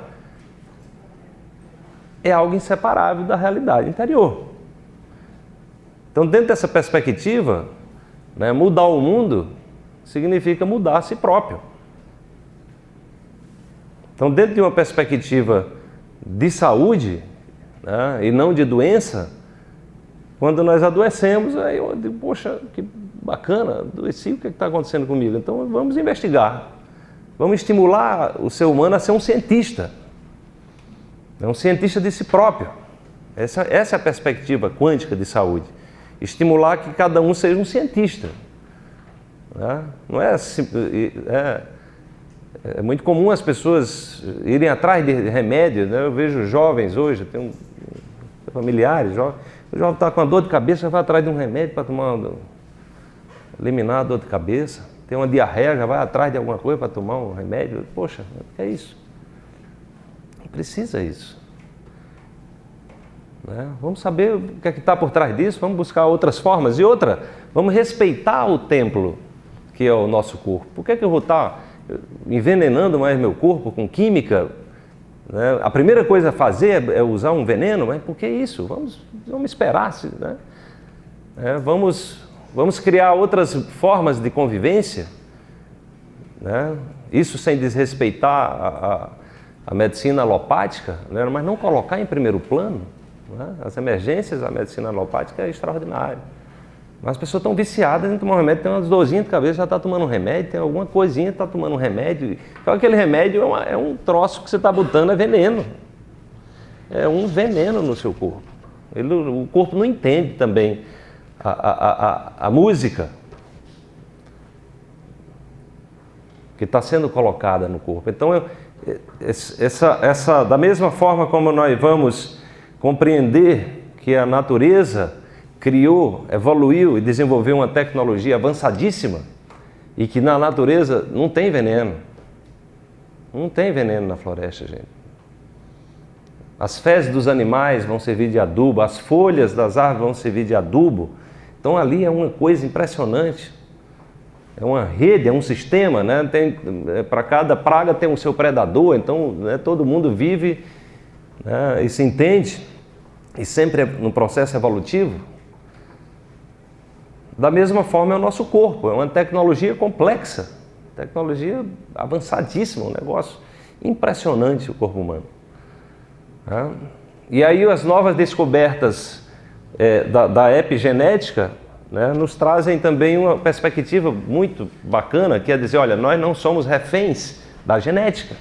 é algo inseparável da realidade interior. Então, dentro dessa perspectiva, né, mudar o mundo significa mudar a si próprio. Então, dentro de uma perspectiva de saúde, né, e não de doença, quando nós adoecemos, aí eu digo, poxa, que bacana, adoeci, o que está acontecendo comigo? Então, vamos investigar. Vamos estimular o ser humano a ser um cientista. É um cientista de si próprio. Essa é a perspectiva quântica de saúde. Estimular que cada um seja um cientista. Né? Não é É muito comum as pessoas irem atrás de remédios, né? Eu vejo jovens hoje, tenho familiares, o jovem está com uma dor de cabeça, vai atrás de um remédio para eliminar a dor de cabeça. Tem uma diarreia, já vai atrás de alguma coisa para tomar um remédio. Poxa, o que é isso? Não precisa isso. Né? Vamos saber o que é que está por trás disso, vamos buscar outras formas. E outra, vamos respeitar o templo que é o nosso corpo. Por que eu vou estar envenenando mais meu corpo com química? Né? A primeira coisa a fazer é usar um veneno, mas por que isso? Vamos esperar, né? Vamos criar outras formas de convivência, né? Isso sem desrespeitar a medicina alopática, né? Mas não colocar em primeiro plano, né? As emergências da medicina alopática é extraordinária. Mas as pessoas estão viciadas em tomar um remédio, tem umas dorzinhas de cabeça, já está tomando um remédio, tem alguma coisinha, está tomando um remédio. Então aquele remédio é um troço que você está botando, é veneno. É um veneno no seu corpo. O corpo não entende também a música. que está sendo colocada no corpo. Então, da mesma forma como nós vamos compreender que a natureza criou, evoluiu e desenvolveu uma tecnologia avançadíssima e que na natureza não tem veneno. Não tem veneno na floresta, gente. As fezes dos animais vão servir de adubo, as folhas das árvores vão servir de adubo. Então ali é uma coisa impressionante. É uma rede, é um sistema, né? Para cada praga tem o seu predador, então, né, todo mundo vive, né, e se entende, e sempre no processo evolutivo. Da mesma forma é o nosso corpo, é uma tecnologia complexa, tecnologia avançadíssima, um negócio impressionante o corpo humano. Né? E aí as novas descobertas da epigenética, né, nos trazem também uma perspectiva muito bacana, que é dizer, olha, nós não somos reféns da genética.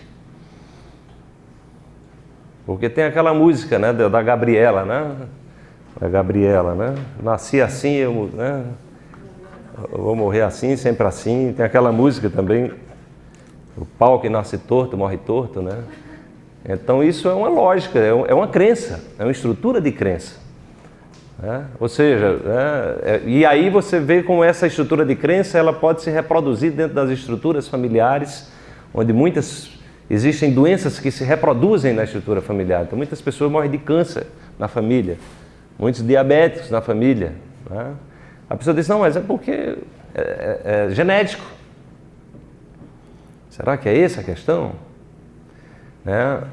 Porque tem aquela música, né, da Gabriela, né? Da Gabriela, né? Nasci assim, eu vou morrer assim, sempre assim. Tem aquela música também, o pau que nasce torto, morre torto, né? Então isso é uma lógica, é uma crença, é uma estrutura de crença. Ou seja, e aí você vê como essa estrutura de crença ela pode se reproduzir dentro das estruturas familiares, onde existem doenças que se reproduzem na estrutura familiar. Então muitas pessoas morrem de câncer na família, muitos diabéticos na família. Né? A pessoa diz, não, mas é porque é genético. Será que é essa a questão?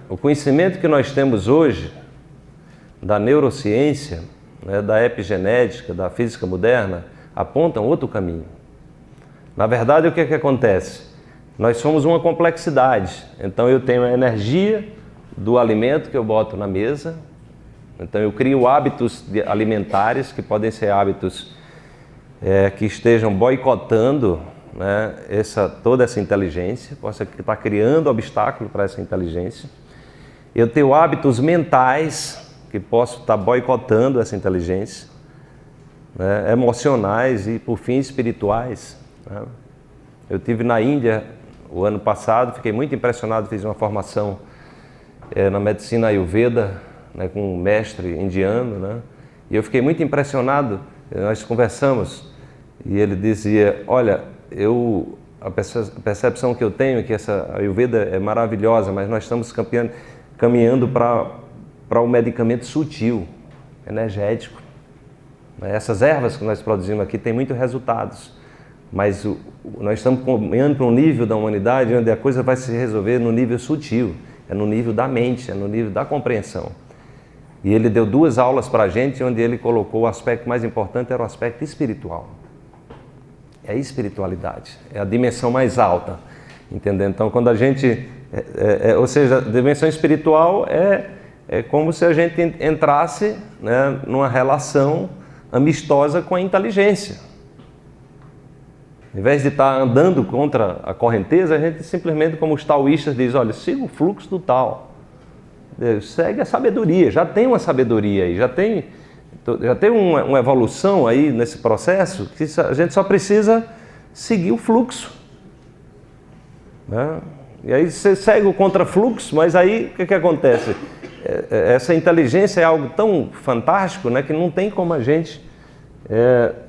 O conhecimento que nós temos hoje da neurociência, da epigenética, da física moderna, apontam outro caminho. Na verdade, o que acontece? Nós somos uma complexidade. Então eu tenho a energia do alimento que eu boto na mesa, então eu crio hábitos alimentares, que podem ser hábitos que estejam boicotando, né, toda essa inteligência, possa estar criando obstáculo para essa inteligência. Eu tenho hábitos mentais, que posso estar boicotando essa inteligência, né, emocionais e, por fim, espirituais. Né? Eu estive na Índia o ano passado, fiquei muito impressionado, fiz uma formação na medicina Ayurveda, né, com um mestre indiano, né? E eu fiquei muito impressionado, nós conversamos, e ele dizia, olha, a percepção que eu tenho é que essa Ayurveda é maravilhosa, mas nós estamos caminhando para um medicamento sutil, energético. Essas ervas que nós produzimos aqui têm muitos resultados, mas nós estamos caminhando para um nível da humanidade onde a coisa vai se resolver no nível sutil, é no nível da mente, é no nível da compreensão. E ele deu 2 aulas para a gente, onde ele colocou o aspecto mais importante, era o aspecto espiritual. É a espiritualidade, é a dimensão mais alta, entendeu? Então, quando a gente, ou seja, a dimensão espiritual é como se a gente entrasse, né, numa relação amistosa com a inteligência. Em vez de estar andando contra a correnteza, a gente simplesmente, como os taoístas dizem, olha, siga o fluxo do Tao. Segue a sabedoria, já tem uma sabedoria aí, já tem uma evolução aí nesse processo, que a gente só precisa seguir o fluxo. Né? E aí você segue o contrafluxo, mas aí o que acontece? Essa inteligência é algo tão fantástico, né, que não tem como a gente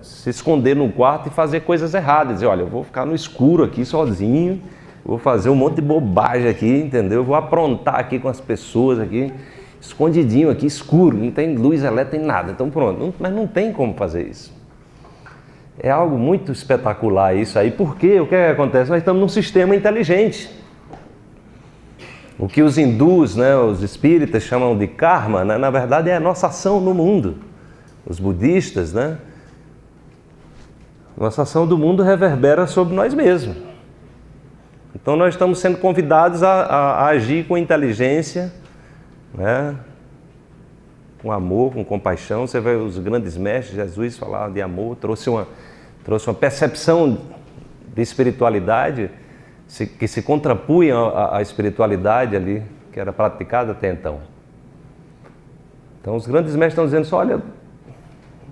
se esconder num quarto e fazer coisas erradas. Dizer, olha, eu vou ficar no escuro aqui sozinho, vou fazer um monte de bobagem aqui, entendeu? Eu vou aprontar aqui com as pessoas aqui, escondidinho aqui, escuro, não tem luz elétrica, tem nada. Então pronto, mas não tem como fazer isso. É algo muito espetacular isso aí, porque o que acontece? Nós estamos num sistema inteligente. O que os hindus, né, os espíritas chamam de karma, né, na verdade é a nossa ação no mundo. Os budistas, né, nossa ação do mundo reverbera sobre nós mesmos. Então nós estamos sendo convidados a agir com inteligência, né, com amor, com compaixão. Você vê os grandes mestres, Jesus falar de amor, trouxe uma percepção de espiritualidade que se contrapunha à espiritualidade ali, que era praticada até então. Então os grandes mestres estão dizendo assim, olha,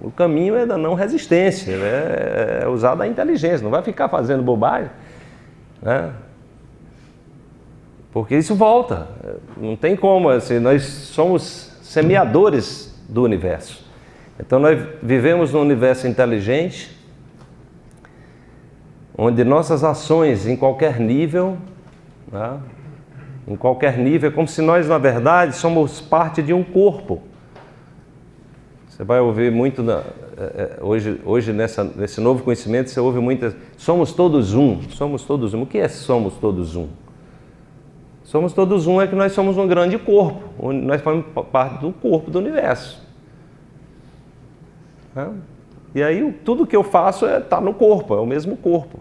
o caminho é da não resistência, né? É usar a inteligência, não vai ficar fazendo bobagem, né? Porque isso volta, não tem como, assim, nós somos semeadores do universo. Então nós vivemos num universo inteligente, onde nossas ações em qualquer nível, né, em qualquer nível, é como se nós, na verdade, somos parte de um corpo. Você vai ouvir muito, hoje nesse novo conhecimento, você ouve muitas, somos todos um, somos todos um. O que é somos todos um? Somos todos um é que nós somos um grande corpo, onde nós fazemos parte do corpo do universo. E aí tudo que eu faço está no corpo, é o mesmo corpo.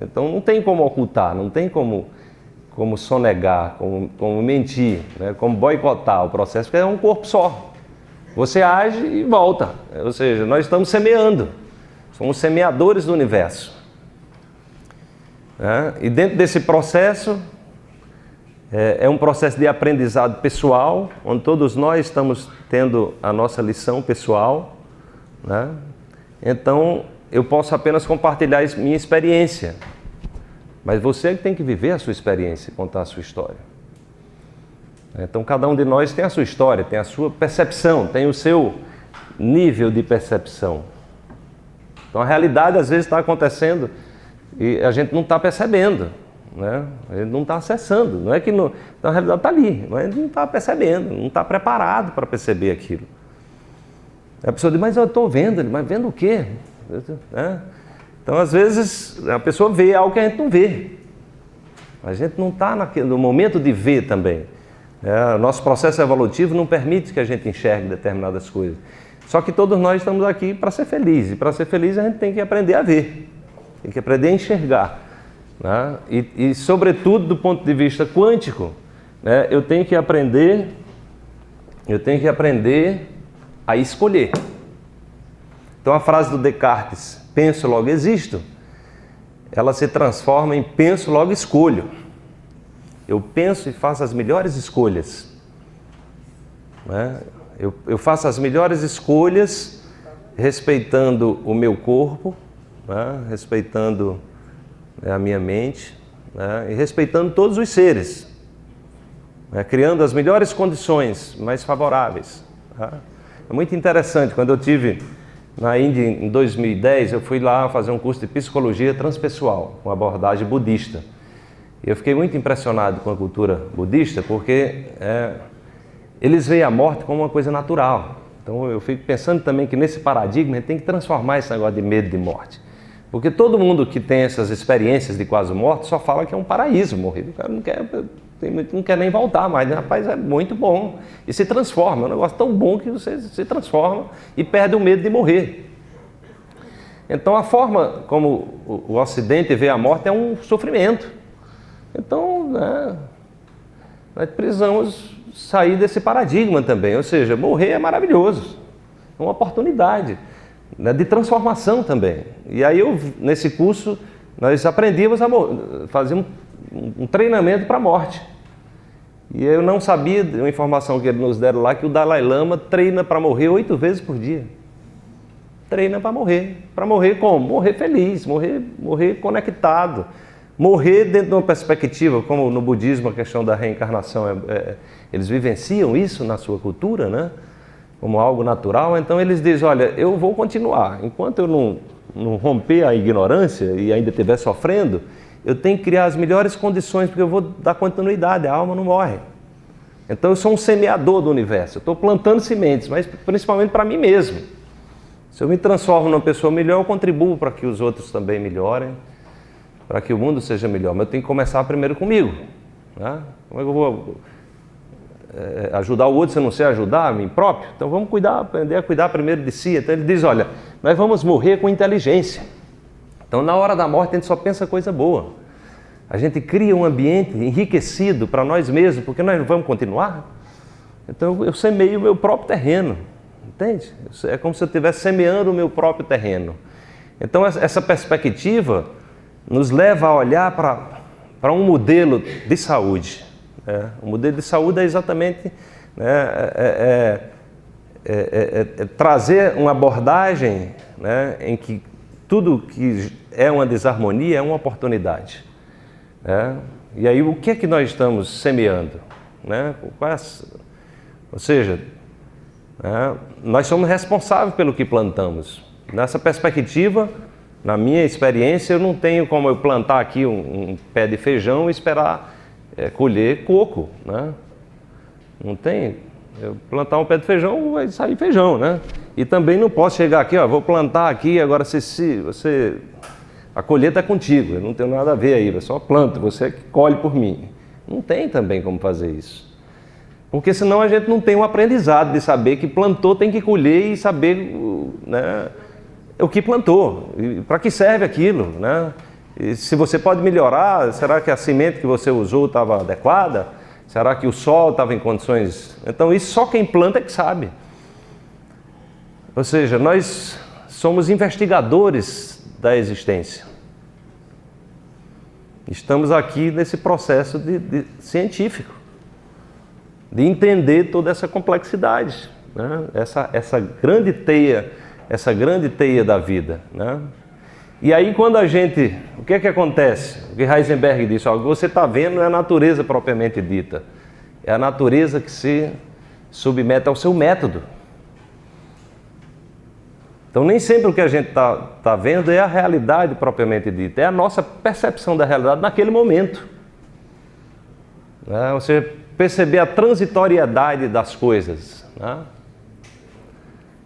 Então não tem como ocultar, não tem como sonegar, como mentir, né? Como boicotar o processo, porque é um corpo só. Você age e volta, ou seja, nós estamos semeando, somos semeadores do universo. E dentro desse processo, é um processo de aprendizado pessoal, onde todos nós estamos tendo a nossa lição pessoal, né? Então, eu posso apenas compartilhar minha experiência, mas você é que tem que viver a sua experiência e contar a sua história. Então, cada um de nós tem a sua história, tem a sua percepção, tem o seu nível de percepção. Então, a realidade às vezes está acontecendo e a gente não está percebendo, né? A gente não está acessando, não é que não, então a realidade está ali, mas a gente não está percebendo, não está preparado para perceber aquilo. A pessoa diz, mas eu estou vendo, mas vendo o quê? Então às vezes a pessoa vê algo que a gente não vê, a gente não está no momento de ver também. Nosso processo evolutivo não permite que a gente enxergue determinadas coisas, só que todos nós estamos aqui para ser felizes, e para ser feliz a gente tem que aprender a ver, tem que aprender a enxergar. Né? E sobretudo do ponto de vista quântico, né, eu tenho que aprender a escolher. Então a frase do Descartes, penso logo existo, ela se transforma em penso logo escolho. Eu penso e faço as melhores escolhas, né? Eu faço as melhores escolhas respeitando o meu corpo, né? Respeitando a minha mente, né? E respeitando todos os seres, né? Criando as melhores condições mais favoráveis. Tá? É muito interessante, quando eu estive na Índia em 2010, eu fui lá fazer um curso de psicologia transpessoal, com abordagem budista. E eu fiquei muito impressionado com a cultura budista, porque eles veem a morte como uma coisa natural. Então eu fico pensando também que nesse paradigma a gente tem que transformar esse negócio de medo de morte. Porque todo mundo que tem essas experiências de quase morte só fala que é um paraíso morrer. O cara não quer nem voltar mais, né? Rapaz, é muito bom. E se transforma, é um negócio tão bom que você se transforma e perde o medo de morrer. Então a forma como o Ocidente vê a morte é um sofrimento. Então, né, nós precisamos sair desse paradigma também. Ou seja, morrer é maravilhoso, é uma oportunidade, né, de transformação também. E aí nesse curso nós aprendíamos a fazer um treinamento para a morte. E eu não sabia, uma informação que eles nos deram lá, que o Dalai Lama treina para morrer 8 vezes por dia. Treina para morrer. Para morrer como? Morrer feliz, morrer conectado. Morrer dentro de uma perspectiva, como no budismo a questão da reencarnação, eles vivenciam isso na sua cultura, né? Como algo natural. Então eles dizem, olha, eu vou continuar. Enquanto eu não romper a ignorância e ainda estiver sofrendo, eu tenho que criar as melhores condições, porque eu vou dar continuidade, a alma não morre. Então eu sou um semeador do universo, eu estou plantando sementes, mas principalmente para mim mesmo. Se eu me transformo numa pessoa melhor, eu contribuo para que os outros também melhorem, para que o mundo seja melhor. Mas eu tenho que começar primeiro comigo, né? Como é que eu vou ajudar o outro se eu não sei ajudar a mim próprio? Então vamos aprender a cuidar primeiro de si. Então ele diz, olha, nós vamos morrer com inteligência. Então na hora da morte a gente só pensa coisa boa. A gente cria um ambiente enriquecido para nós mesmos, porque nós não vamos continuar. Então eu semeio o meu próprio terreno, entende? É como se eu estivesse semeando o meu próprio terreno. Então essa perspectiva nos leva a olhar para um modelo de saúde. O modelo de saúde é exatamente trazer uma abordagem, né, em que tudo que é uma desarmonia é uma oportunidade. E aí o que é que nós estamos semeando? Né? Ou seja, nós somos responsáveis pelo que plantamos. Nessa perspectiva, na minha experiência, eu não tenho como eu plantar aqui um pé de feijão e esperar colher coco, né? Não tem. Eu plantar um pé de feijão, vai sair feijão, né? E também não posso chegar aqui, ó, vou plantar aqui, agora você a colheita é contigo, eu não tenho nada a ver aí, eu só planto, você que colhe por mim. Não tem também como fazer isso. Porque senão a gente não tem um aprendizado de saber que plantou tem que colher e saber, né, o que plantou, para que serve aquilo, né? E se você pode melhorar, será que a semente que você usou estava adequada? Será que o sol estava em condições? Então isso só quem planta é que sabe. Ou seja, nós somos investigadores da existência. Estamos aqui nesse processo científico, de entender toda essa complexidade, né? essa grande teia da vida, né? E aí quando a gente, o que é que acontece? O que Heisenberg disse, o que você está vendo não é a natureza propriamente dita, é a natureza que se submete ao seu método. Então nem sempre o que a gente está vendo é a realidade propriamente dita, é a nossa percepção da realidade naquele momento. Você perceber a transitoriedade das coisas, né?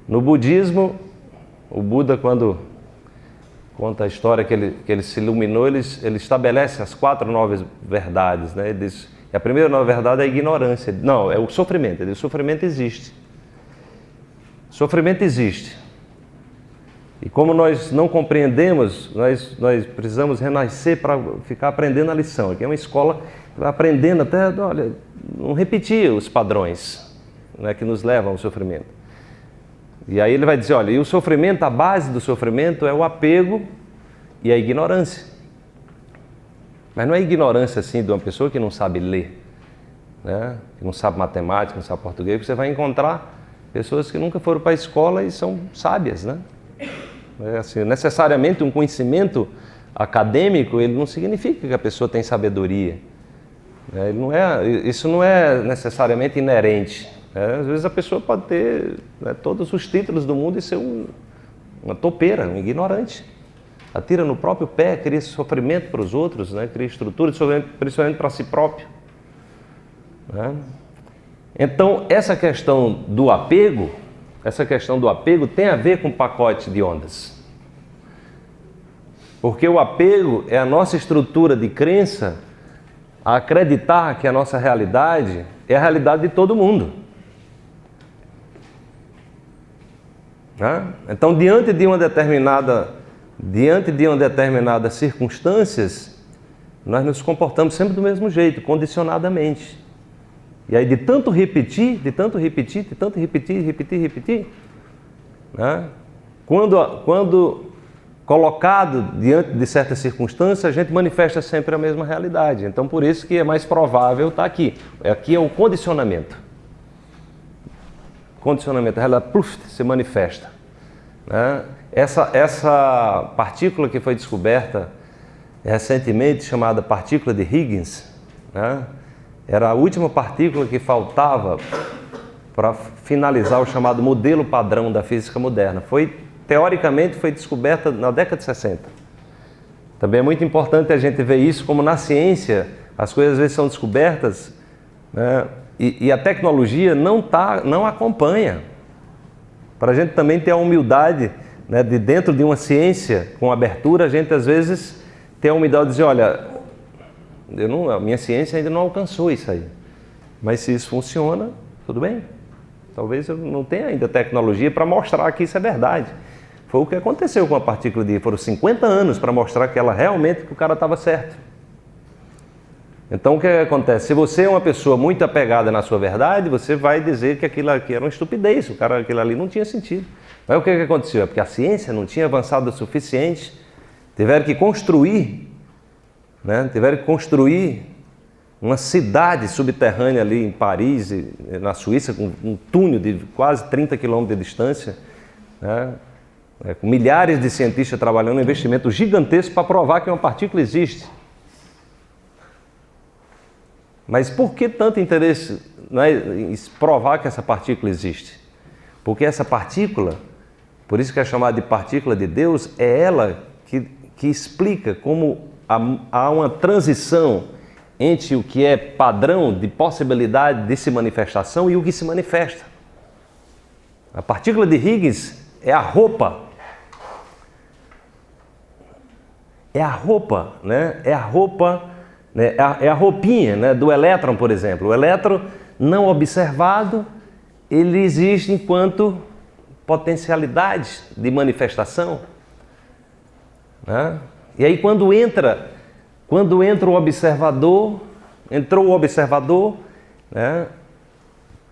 No budismo, o Buda, quando conta a história que ele se iluminou, ele estabelece as 4 novas verdades, né? Ele diz, a primeira nova verdade é a ignorância. Não, é o sofrimento. Ele diz, o sofrimento existe. Sofrimento existe. E como nós não compreendemos, nós precisamos renascer para ficar aprendendo a lição. Aqui é uma escola que vai aprendendo até, olha, não repetir os padrões, né, que nos levam ao sofrimento. E aí ele vai dizer, olha, e o sofrimento, a base do sofrimento é o apego e a ignorância. Mas não é ignorância assim de uma pessoa que não sabe ler, né, que não sabe matemática, não sabe português, que você vai encontrar pessoas que nunca foram para a escola e são sábias, né? Assim, necessariamente um conhecimento acadêmico, ele não significa que a pessoa tem sabedoria. Isso não é necessariamente inerente. Às vezes a pessoa pode ter, né, todos os títulos do mundo e ser uma topeira, um ignorante. Atira no próprio pé, cria sofrimento para os outros, né, cria estrutura de sofrimento, principalmente para si próprio. Né? Então, essa questão do apego tem a ver com o pacote de ondas. Porque o apego é a nossa estrutura de crença a acreditar que a nossa realidade é a realidade de todo mundo. Então, diante de uma determinada circunstâncias, nós nos comportamos sempre do mesmo jeito, condicionadamente. E aí de tanto repetir, né? Quando colocado diante de certas circunstâncias, a gente manifesta sempre a mesma realidade. Então por isso que é mais provável estar aqui. Aqui é o condicionamento. A realidade se manifesta. Né? Essa partícula que foi descoberta recentemente, chamada partícula de Higgins, né? Era a última partícula que faltava para finalizar o chamado modelo padrão da física moderna. Teoricamente foi descoberta na década de 60. Também é muito importante a gente ver isso, como na ciência as coisas às vezes são descobertas, né, e a tecnologia não acompanha. Para a gente também ter a humildade, né, de dentro de uma ciência com abertura, a gente às vezes tem a humildade de dizer, olha, a minha ciência ainda não alcançou isso aí. Mas se isso funciona, tudo bem. Talvez eu não tenha ainda tecnologia para mostrar que isso é verdade. Foi o que aconteceu com a partícula de... Foram 50 anos para mostrar que ela realmente, que o cara estava certo. Então o que acontece? Se você é uma pessoa muito apegada na sua verdade, você vai dizer que aquilo aqui era uma estupidez, aquilo ali não tinha sentido. Mas o que aconteceu? É porque a ciência não tinha avançado o suficiente, tiveram que construir uma cidade subterrânea ali em Paris, na Suíça, com um túnel de quase 30 quilômetros de distância, né? Com milhares de cientistas trabalhando, um investimento gigantesco para provar que uma partícula existe. Mas por que tanto interesse, né, em provar que essa partícula existe? Porque essa partícula, por isso que é chamada de partícula de Deus, é ela que explica como há uma transição entre o que é padrão de possibilidade de se manifestação e o que se manifesta. A partícula de Higgs é a roupa. É a roupa, né? É a roupa, né? É a roupinha, né, do elétron, por exemplo. O elétron não observado, ele existe enquanto potencialidade de manifestação, né? E aí quando entra o observador, entrou o observador, né,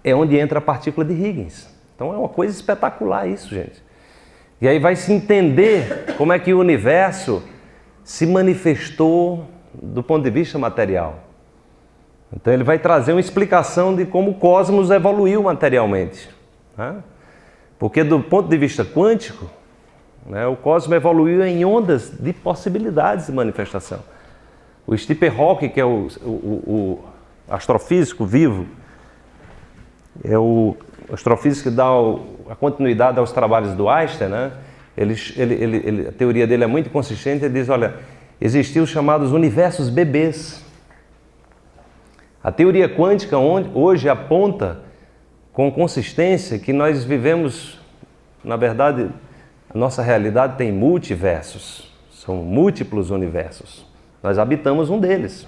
é onde entra a partícula de Higgs. Então é uma coisa espetacular isso, gente. E aí vai se entender como é que o universo se manifestou do ponto de vista material. Então ele vai trazer uma explicação de como o cosmos evoluiu materialmente, né? Porque do ponto de vista quântico, né, o cosmos evoluiu em ondas de possibilidades de manifestação. O Stephen Hawking, que é o astrofísico vivo, é o astrofísico que dá a continuidade aos trabalhos do Einstein, né? A teoria dele é muito consistente. Ele diz, olha, existiam os chamados universos bebês. A teoria quântica hoje aponta com consistência que nós vivemos, na verdade, a nossa realidade tem multiversos, são múltiplos universos. Nós habitamos um deles.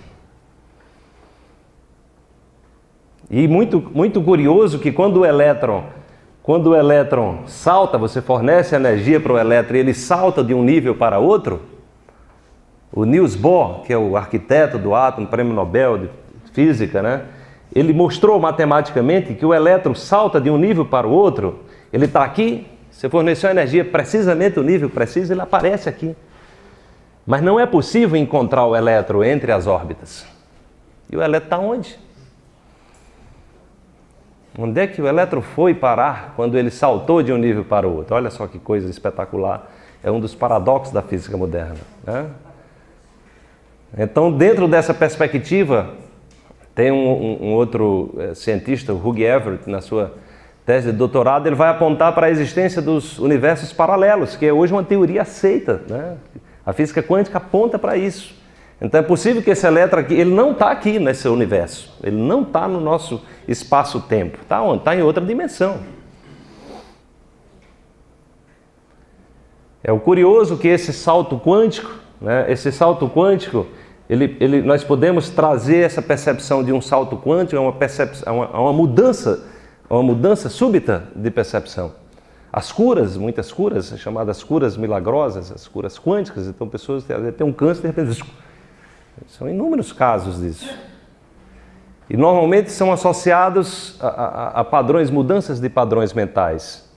E muito curioso que quando o elétron salta, você fornece energia para o elétron e ele salta de um nível para outro, o Niels Bohr, que é o arquiteto do átomo, prêmio Nobel de Física, né? Ele mostrou matematicamente que o elétron salta de um nível para o outro, ele está aqui, você forneceu energia precisamente o nível preciso, ele aparece aqui. Mas não é possível encontrar o elétron entre as órbitas. E o elétron está onde? Onde é que o elétron foi parar quando ele saltou de um nível para o outro? Olha só que coisa espetacular. É um dos paradoxos da física moderna, né? Então, dentro dessa perspectiva, tem um outro cientista, o Hugh Everett, na sua tese de doutorado, ele vai apontar para a existência dos universos paralelos, que é hoje uma teoria aceita, né? A física quântica aponta para isso. Então é possível que esse elétron aqui, ele não está aqui nesse universo, ele não está no nosso espaço-tempo. Está onde? Está em outra dimensão. É o curioso que esse salto quântico, né, nós podemos trazer essa percepção de um salto quântico a uma mudança súbita de percepção. As curas, muitas curas, chamadas curas milagrosas, as curas quânticas, então pessoas têm um câncer e de repente... São inúmeros casos disso. E normalmente são associados a padrões, mudanças de padrões mentais.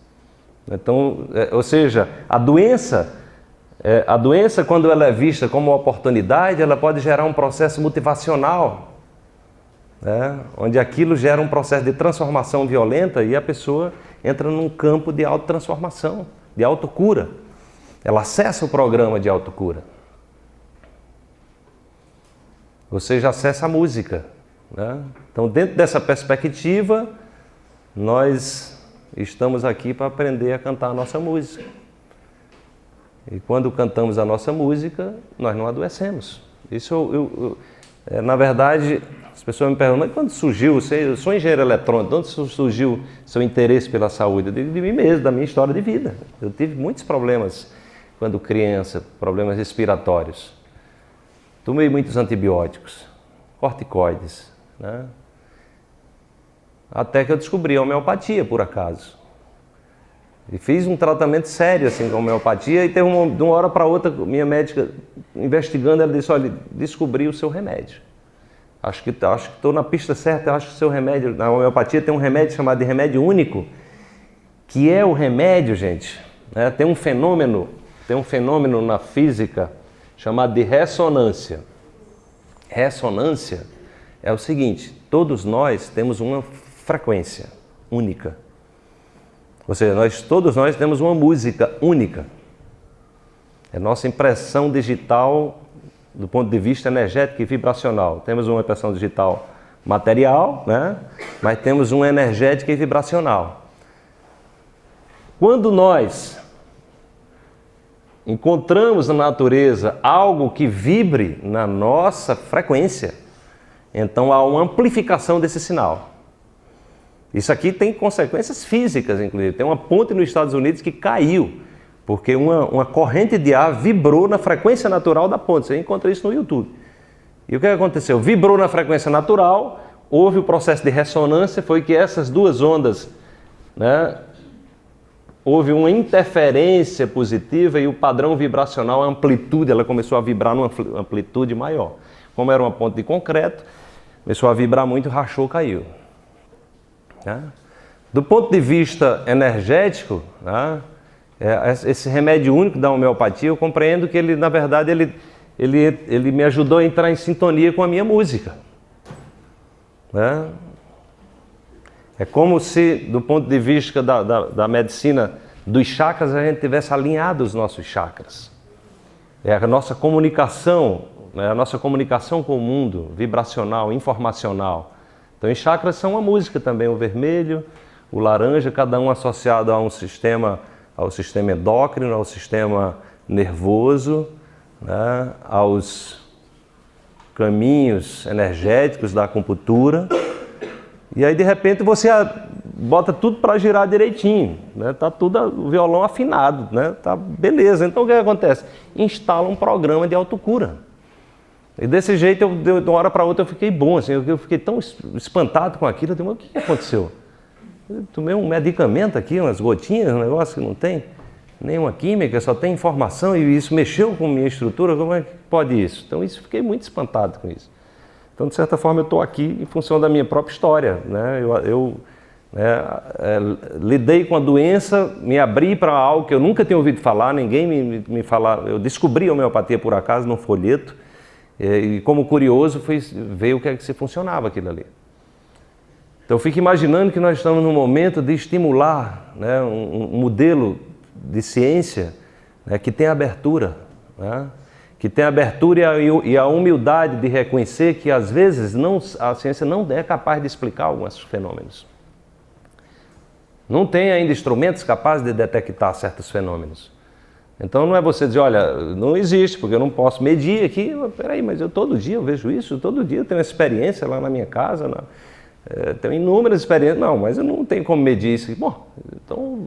Então, ou seja, a doença, quando ela é vista como uma oportunidade, ela pode gerar um processo motivacional, né? Onde aquilo gera um processo de transformação violenta e a pessoa entra num campo de autotransformação, de autocura. Ela acessa o programa de autocura. Ou seja, acessa a música, né? Então, dentro dessa perspectiva, nós estamos aqui para aprender a cantar a nossa música. E quando cantamos a nossa música, nós não adoecemos. Isso na verdade, as pessoas me perguntam, mas quando surgiu, eu sou engenheiro eletrônico, de onde surgiu seu interesse pela saúde? Eu digo de mim mesmo, da minha história de vida. Eu tive muitos problemas quando criança, problemas respiratórios. Tomei muitos antibióticos, corticoides, né? Até que eu descobri a homeopatia, por acaso. E fiz um tratamento sério assim, com a homeopatia e teve de uma hora para outra, minha médica investigando, ela disse, olha, descobri o seu remédio. Acho que estou na pista certa, acho que o seu remédio, na homeopatia tem um remédio chamado de remédio único, que é o remédio, gente, né? Tem um fenômeno na física chamado de ressonância. Ressonância é o seguinte, todos nós temos uma frequência única. Ou seja, todos nós temos uma música única. É nossa impressão digital do ponto de vista energético e vibracional. Temos uma impressão digital material, né? Mas temos um energético e vibracional. Quando nós encontramos na natureza algo que vibre na nossa frequência, então há uma amplificação desse sinal. Isso aqui tem consequências físicas, inclusive. Tem uma ponte nos Estados Unidos que caiu, porque uma corrente de ar vibrou na frequência natural da ponte. Você encontra isso no YouTube. E o que aconteceu? Vibrou na frequência natural, houve o processo de ressonância, foi que essas duas ondas, né, houve uma interferência positiva e o padrão vibracional, a amplitude, ela começou a vibrar numa amplitude maior. Como era uma ponte de concreto, começou a vibrar muito, rachou, caiu. Né? Do ponto de vista energético, né, esse remédio único da homeopatia, eu compreendo que ele, na verdade, ele me ajudou a entrar em sintonia com a minha música. Né? É como se, do ponto de vista da medicina dos chakras, a gente tivesse alinhado os nossos chakras. É a nossa comunicação, né? A nossa comunicação com o mundo, vibracional, informacional. Então, os chakras são uma música também, o vermelho, o laranja, cada um associado a um sistema, ao sistema endócrino, ao sistema nervoso, né? Aos caminhos energéticos da acupuntura. E aí, de repente, você bota tudo para girar direitinho, né? Tá tudo, o violão afinado, né? Tá beleza. Então, o que acontece? Instala um programa de autocura. E desse jeito, de uma hora para outra, eu fiquei bom, assim, eu fiquei tão espantado com aquilo. Eu digo, mas o que aconteceu? Eu tomei um medicamento aqui, umas gotinhas, um negócio que não tem nenhuma química, só tem informação, e isso mexeu com a minha estrutura, como é que pode isso? Então, fiquei muito espantado com isso. Então, de certa forma, eu estou aqui em função da minha própria história, né? Eu lidei com a doença, me abri para algo que eu nunca tinha ouvido falar, ninguém me falar. Eu descobri a homeopatia por acaso num folheto, e como curioso fui ver o que é que se funcionava aquilo ali. Então, eu fico imaginando que nós estamos num momento de estimular, né, um modelo de ciência, né, que tem abertura, né? Que tem a abertura e a humildade de reconhecer que, às vezes, a ciência não é capaz de explicar alguns fenômenos. Não tem ainda instrumentos capazes de detectar certos fenômenos. Então, não é você dizer, olha, não existe, porque eu não posso medir aqui. Peraí, mas todo dia eu vejo isso, todo dia eu tenho uma experiência lá na minha casa, tenho inúmeras experiências. Não, mas eu não tenho como medir isso. Bom, então,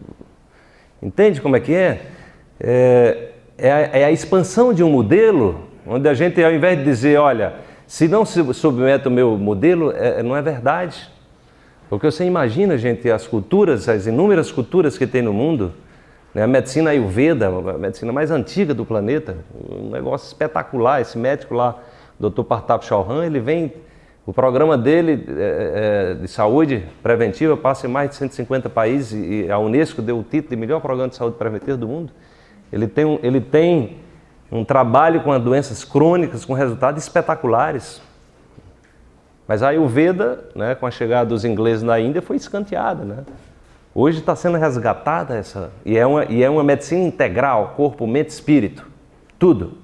entende como é que é? É a expansão de um modelo, onde a gente, ao invés de dizer, olha, se não se submete ao meu modelo, não é verdade. Porque você imagina, gente, as culturas, as inúmeras culturas que tem no mundo, né? A medicina Ayurveda, a medicina mais antiga do planeta, um negócio espetacular. Esse médico lá, Dr. Partap Chauhan, ele vem, o programa dele de saúde preventiva passa em mais de 150 países e a Unesco deu o título de melhor programa de saúde preventiva do mundo. Ele tem um trabalho com as doenças crônicas com resultados espetaculares. Mas a Ayurveda, né, com a chegada dos ingleses na Índia, foi escanteada, né? Hoje está sendo resgatada essa... E é uma medicina integral, corpo, mente, espírito. Tudo.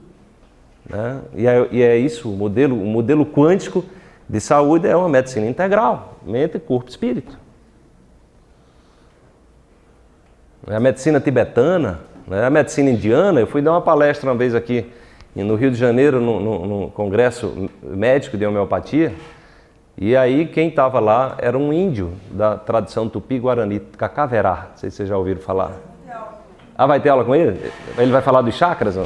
Né? E é isso, o modelo quântico de saúde é uma medicina integral. Mente, corpo, espírito. A medicina tibetana, a medicina indiana, eu fui dar uma palestra uma vez aqui no Rio de Janeiro, no Congresso Médico de Homeopatia, e aí quem estava lá era um índio da tradição tupi-guarani, Cacaverá, não sei se vocês já ouviram falar. Ah, vai ter aula com ele? Ele vai falar dos chakras? Ó?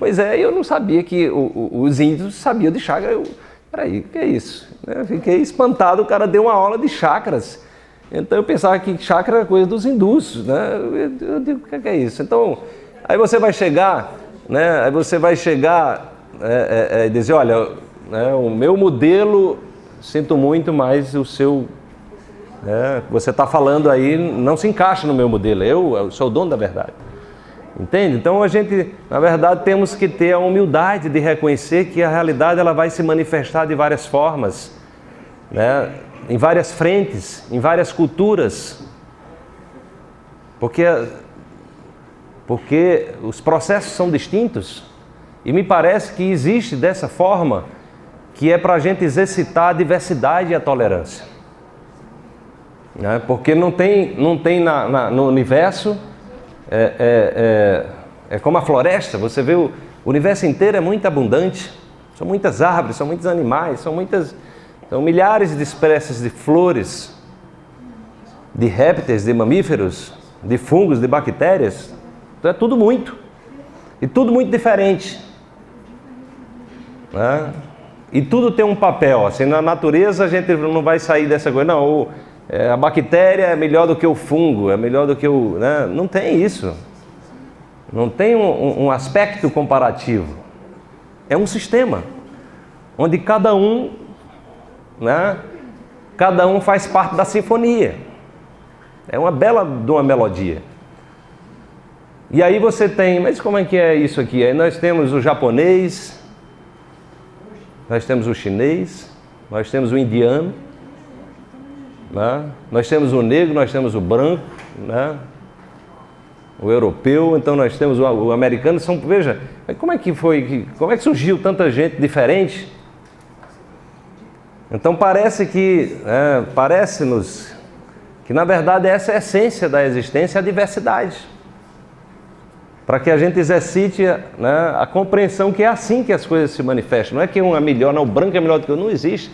Pois é, eu não sabia que os índios sabiam de chakras. Peraí, o que é isso? Eu fiquei espantado, o cara deu uma aula de chakras. Então eu pensava que chakra era coisa dos hindus, né? Eu digo, o que é isso? Então, aí você vai chegar, né? Aí você vai chegar e dizer, olha, né, o meu modelo, sinto muito, mas o seu, né, você está falando aí, não se encaixa no meu modelo, eu sou o dono da verdade. Entende? Então a gente, na verdade, temos que ter a humildade de reconhecer que a realidade ela vai se manifestar de várias formas, né? Em várias frentes, em várias culturas, porque os processos são distintos e me parece que existe dessa forma que é para a gente exercitar a diversidade e a tolerância. Né? Porque não tem no universo, é como a floresta, você vê o universo inteiro é muito abundante, são muitas árvores, são muitos animais, são milhares de espécies de flores, de répteis, de mamíferos, de fungos, de bactérias, então é tudo muito, e tudo muito diferente. Né? E tudo tem um papel, assim, na natureza a gente não vai sair dessa coisa, não, a bactéria é melhor do que o fungo, é melhor do que o... Né? Não tem isso, não tem um aspecto comparativo, é um sistema, onde cada um faz parte da sinfonia, é uma bela de uma melodia. E aí você tem, mas como é que é isso aqui? Aí nós temos o japonês, nós temos o chinês, nós temos o indiano, né? Nós temos o negro, nós temos o branco, né? O europeu, então nós temos o americano. Veja, como é que surgiu tanta gente diferente? Então parece-nos que na verdade essa é a essência da existência, a diversidade. Para que a gente exercite, né, a compreensão que é assim que as coisas se manifestam. Não é que um é melhor, não, o branco é melhor do que o outro, não existe,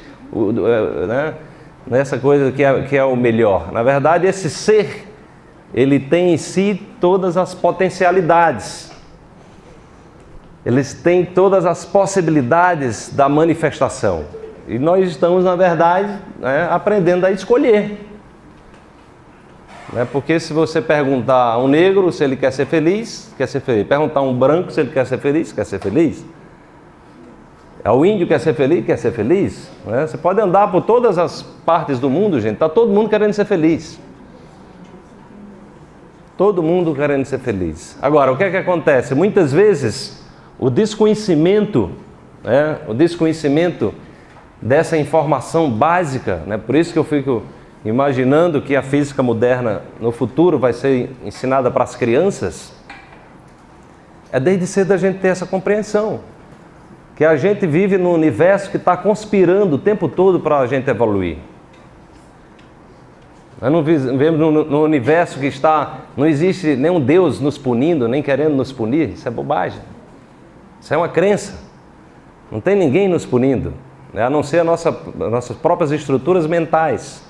né, nessa coisa que é o melhor. Na verdade, esse ser, ele tem em si todas as potencialidades. Eles têm todas as possibilidades da manifestação. E nós estamos, na verdade, né, aprendendo a escolher. Porque se você perguntar a um negro se ele quer ser feliz, quer ser feliz. Perguntar a um branco se ele quer ser feliz, quer ser feliz. Ao índio quer ser feliz, quer ser feliz. Você pode andar por todas as partes do mundo, gente, está todo mundo querendo ser feliz. Todo mundo querendo ser feliz. Agora, o que é que acontece? Muitas vezes, o desconhecimento dessa informação básica, né? Por isso que eu fico imaginando que a física moderna no futuro vai ser ensinada para as crianças, é desde cedo a gente ter essa compreensão, que a gente vive num universo que está conspirando o tempo todo para a gente evoluir. Nós não vivemos num universo que não existe nenhum Deus nos punindo, nem querendo nos punir, isso é bobagem, isso é uma crença, não tem ninguém nos punindo, né? A não ser as nossas próprias estruturas mentais.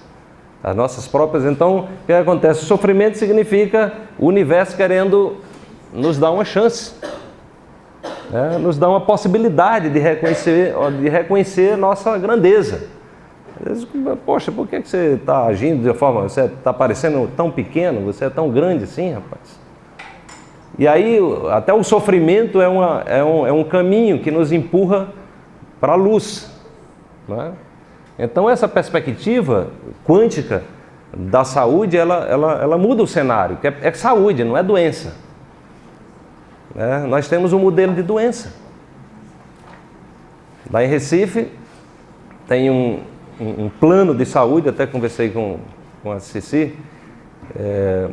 As nossas próprias. Então, o que acontece? O sofrimento significa o universo querendo nos dar uma chance, né? Nos dar uma possibilidade de reconhecer nossa grandeza. Às vezes, poxa, por que você está agindo de forma... Você está parecendo tão pequeno, você é tão grande assim, rapaz? E aí, até o sofrimento é um caminho que nos empurra para a luz, né? Então essa perspectiva quântica da saúde, ela muda o cenário, que é saúde, não é doença. Nós temos um modelo de doença. Lá em Recife tem um plano de saúde, até conversei com a Ceci,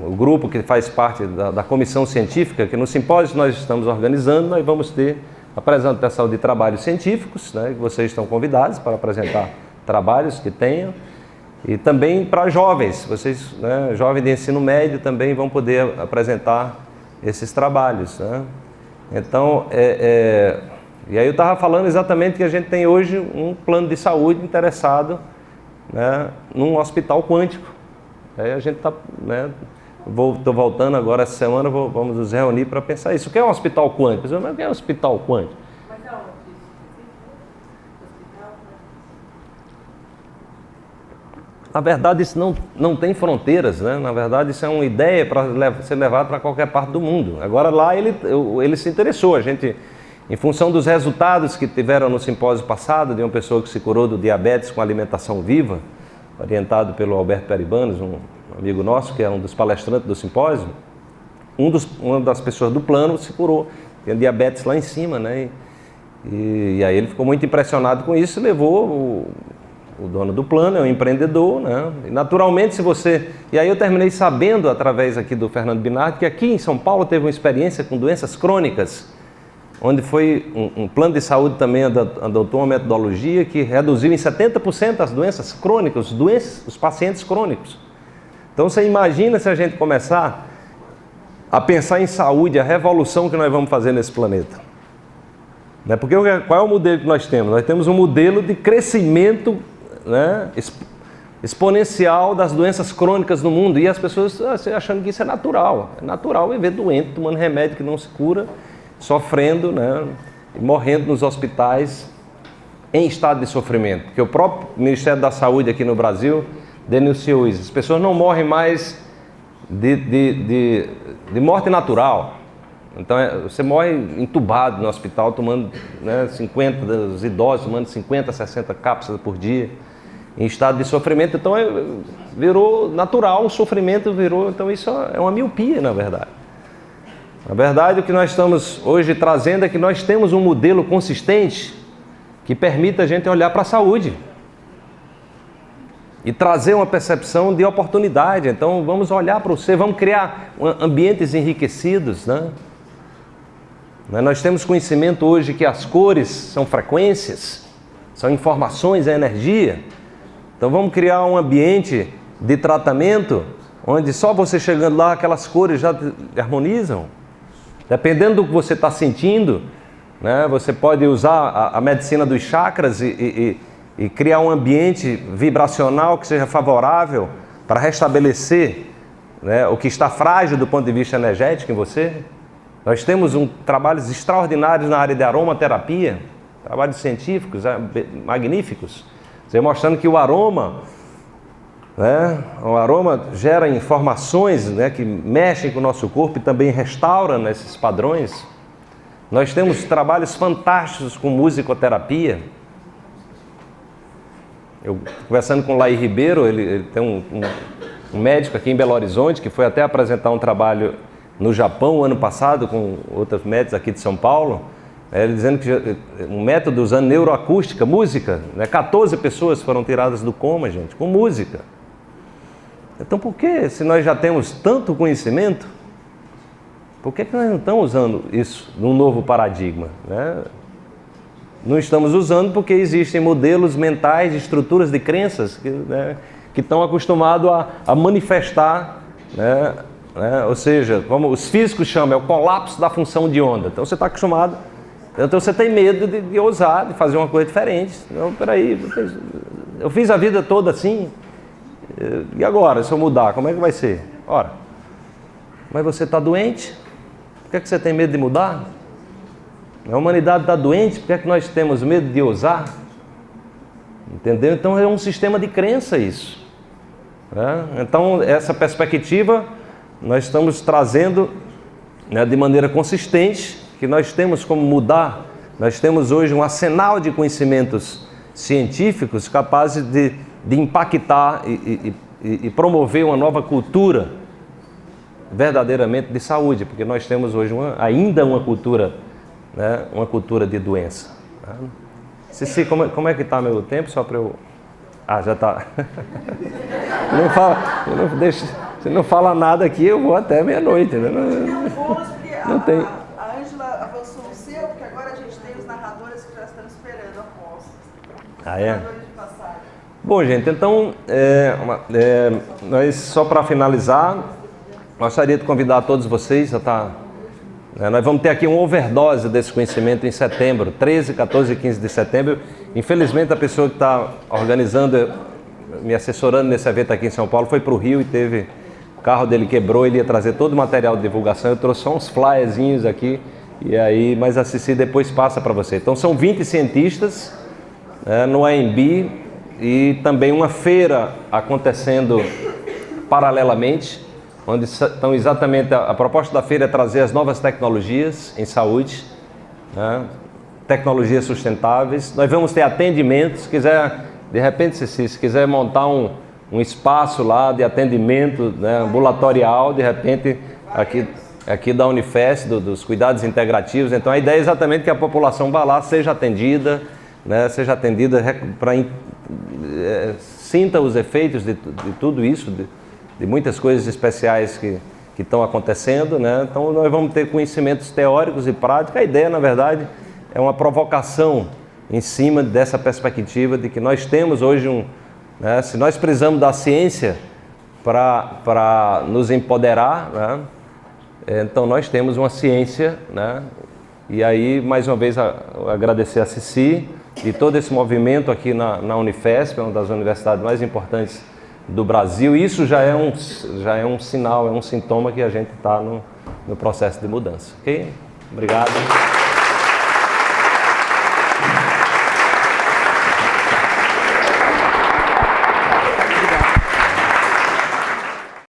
o grupo que faz parte da comissão científica, que no simpósio que nós estamos organizando, nós vamos ter apresentação de trabalhos científicos, né, que vocês estão convidados para apresentar trabalhos que tenham, e também para jovens, vocês, né, jovens de ensino médio também vão poder apresentar esses trabalhos, né? Então, e aí eu estava falando exatamente que a gente tem hoje um plano de saúde interessado, né, num hospital quântico. Aí a gente está, né, estou voltando agora essa semana, vamos nos reunir para pensar isso. O que é um hospital quântico? Mas o que é um hospital quântico? Na verdade, isso não tem fronteiras, né? Na verdade, isso é uma ideia para ser levado para qualquer parte do mundo. Agora, lá ele se interessou. A gente, em função dos resultados que tiveram no simpósio passado, de uma pessoa que se curou do diabetes com alimentação viva, orientado pelo Alberto Peribanos, um amigo nosso, que é um dos palestrantes do simpósio, uma das pessoas do plano se curou. Tinha diabetes lá em cima, né? E aí ele ficou muito impressionado com isso e levou o dono do plano, é um empreendedor, né? E naturalmente, E aí eu terminei sabendo, através aqui do Fernando Binardi, que aqui em São Paulo teve uma experiência com doenças crônicas, onde foi um plano de saúde também adotou uma metodologia que reduziu em 70% as doenças crônicas, os pacientes crônicos. Então você imagina se a gente começar a pensar em saúde, a revolução que nós vamos fazer nesse planeta. Né? Porque qual é o modelo que nós temos? Nós temos um modelo de crescimento, né, exponencial das doenças crônicas no mundo, e as pessoas achando que isso é natural. É natural viver doente, tomando remédio que não se cura, sofrendo, né, e morrendo nos hospitais em estado de sofrimento. Porque o próprio Ministério da Saúde aqui no Brasil denunciou isso. As pessoas não morrem mais de morte natural. Então você morre entubado no hospital, tomando, né, 50, os idosos tomando 50, 60 cápsulas por dia, em estado de sofrimento. Então virou natural, o sofrimento virou, então isso é uma miopia, na verdade. Na verdade, o que nós estamos hoje trazendo é que nós temos um modelo consistente que permita a gente olhar para a saúde e trazer uma percepção de oportunidade. Então vamos olhar para o ser, vamos criar ambientes enriquecidos, né? Nós temos conhecimento hoje que as cores são frequências, são informações, é energia. Então vamos criar um ambiente de tratamento onde só você chegando lá, aquelas cores já harmonizam. Dependendo do que você está sentindo, né, você pode usar a medicina dos chakras e criar um ambiente vibracional que seja favorável para restabelecer, né, o que está frágil do ponto de vista energético em você. Nós temos trabalhos extraordinários na área de aromaterapia, trabalhos científicos magníficos, mostrando que o aroma gera informações, né, que mexem com o nosso corpo e também restauram nesses padrões. Nós temos trabalhos fantásticos com musicoterapia. Eu conversando com o Laí Ribeiro, ele tem um médico aqui em Belo Horizonte que foi até apresentar um trabalho no Japão ano passado com outros médicos aqui de São Paulo, ele dizendo que um método usando neuroacústica, música, né, 14 pessoas foram tiradas do coma, gente, com música. Então por que, se nós já temos tanto conhecimento, por que nós não estamos usando isso num novo paradigma, né? Não estamos usando porque existem modelos mentais, estruturas de crenças que estão acostumados a manifestar, né? Ou seja, como os físicos chamam, é o colapso da função de onda. Então você está acostumado, então você tem medo de ousar, de fazer uma coisa diferente. Não, peraí, eu fiz a vida toda assim, e agora, se eu mudar, como é que vai ser? Ora, mas você está doente? Por que você tem medo de mudar? A humanidade está doente, por que nós temos medo de ousar? Entendeu? Então é um sistema de crença isso. Né? Então essa perspectiva nós estamos trazendo, né, de maneira consistente, que nós temos como mudar. Nós temos hoje um arsenal de conhecimentos científicos capazes de impactar e promover uma nova cultura verdadeiramente de saúde, porque nós temos hoje ainda uma cultura, né, uma cultura de doença. Cici, como é que está meu tempo? Só para eu... Ah, já está. Se não fala nada aqui, eu vou até meia-noite. Né? Não tem. A Ângela avançou no seu, porque agora a gente tem os narradores que já estão esperando após. Ah, é? Narradores de passagem. Bom, gente, então, nós, só para finalizar, gostaria de convidar todos vocês a estar... nós vamos ter aqui uma overdose desse conhecimento em setembro, 13, 14 e 15 de setembro. Infelizmente, a pessoa que está organizando, me assessorando nesse evento aqui em São Paulo, foi para o Rio e teve... O carro dele quebrou, ele ia trazer todo o material de divulgação. Eu trouxe só uns flyerzinhos aqui, e aí, mas a Cici depois passa para você. Então, são 20 cientistas no AMB e também uma feira acontecendo paralelamente, onde estão exatamente, a proposta da feira é trazer as novas tecnologias em saúde, né? Tecnologias sustentáveis. Nós vamos ter atendimentos, se quiser, de repente, se quiser montar um espaço lá de atendimento, né, ambulatorial, de repente, aqui da Unifesp, dos cuidados integrativos. Então a ideia é exatamente que a população vá lá, seja atendida, né, sinta os efeitos de tudo isso, de muitas coisas especiais que estão acontecendo, né? Então nós vamos ter conhecimentos teóricos e práticos. A ideia, na verdade, é uma provocação em cima dessa perspectiva de que nós temos hoje né, se nós precisamos da ciência para nos empoderar, né? Então nós temos uma ciência, né? E aí, mais uma vez, agradecer a Cici e todo esse movimento aqui na Unifesp, uma das universidades mais importantes do Brasil. Isso já é um sinal, é um sintoma que a gente está no processo de mudança. Ok? Obrigado.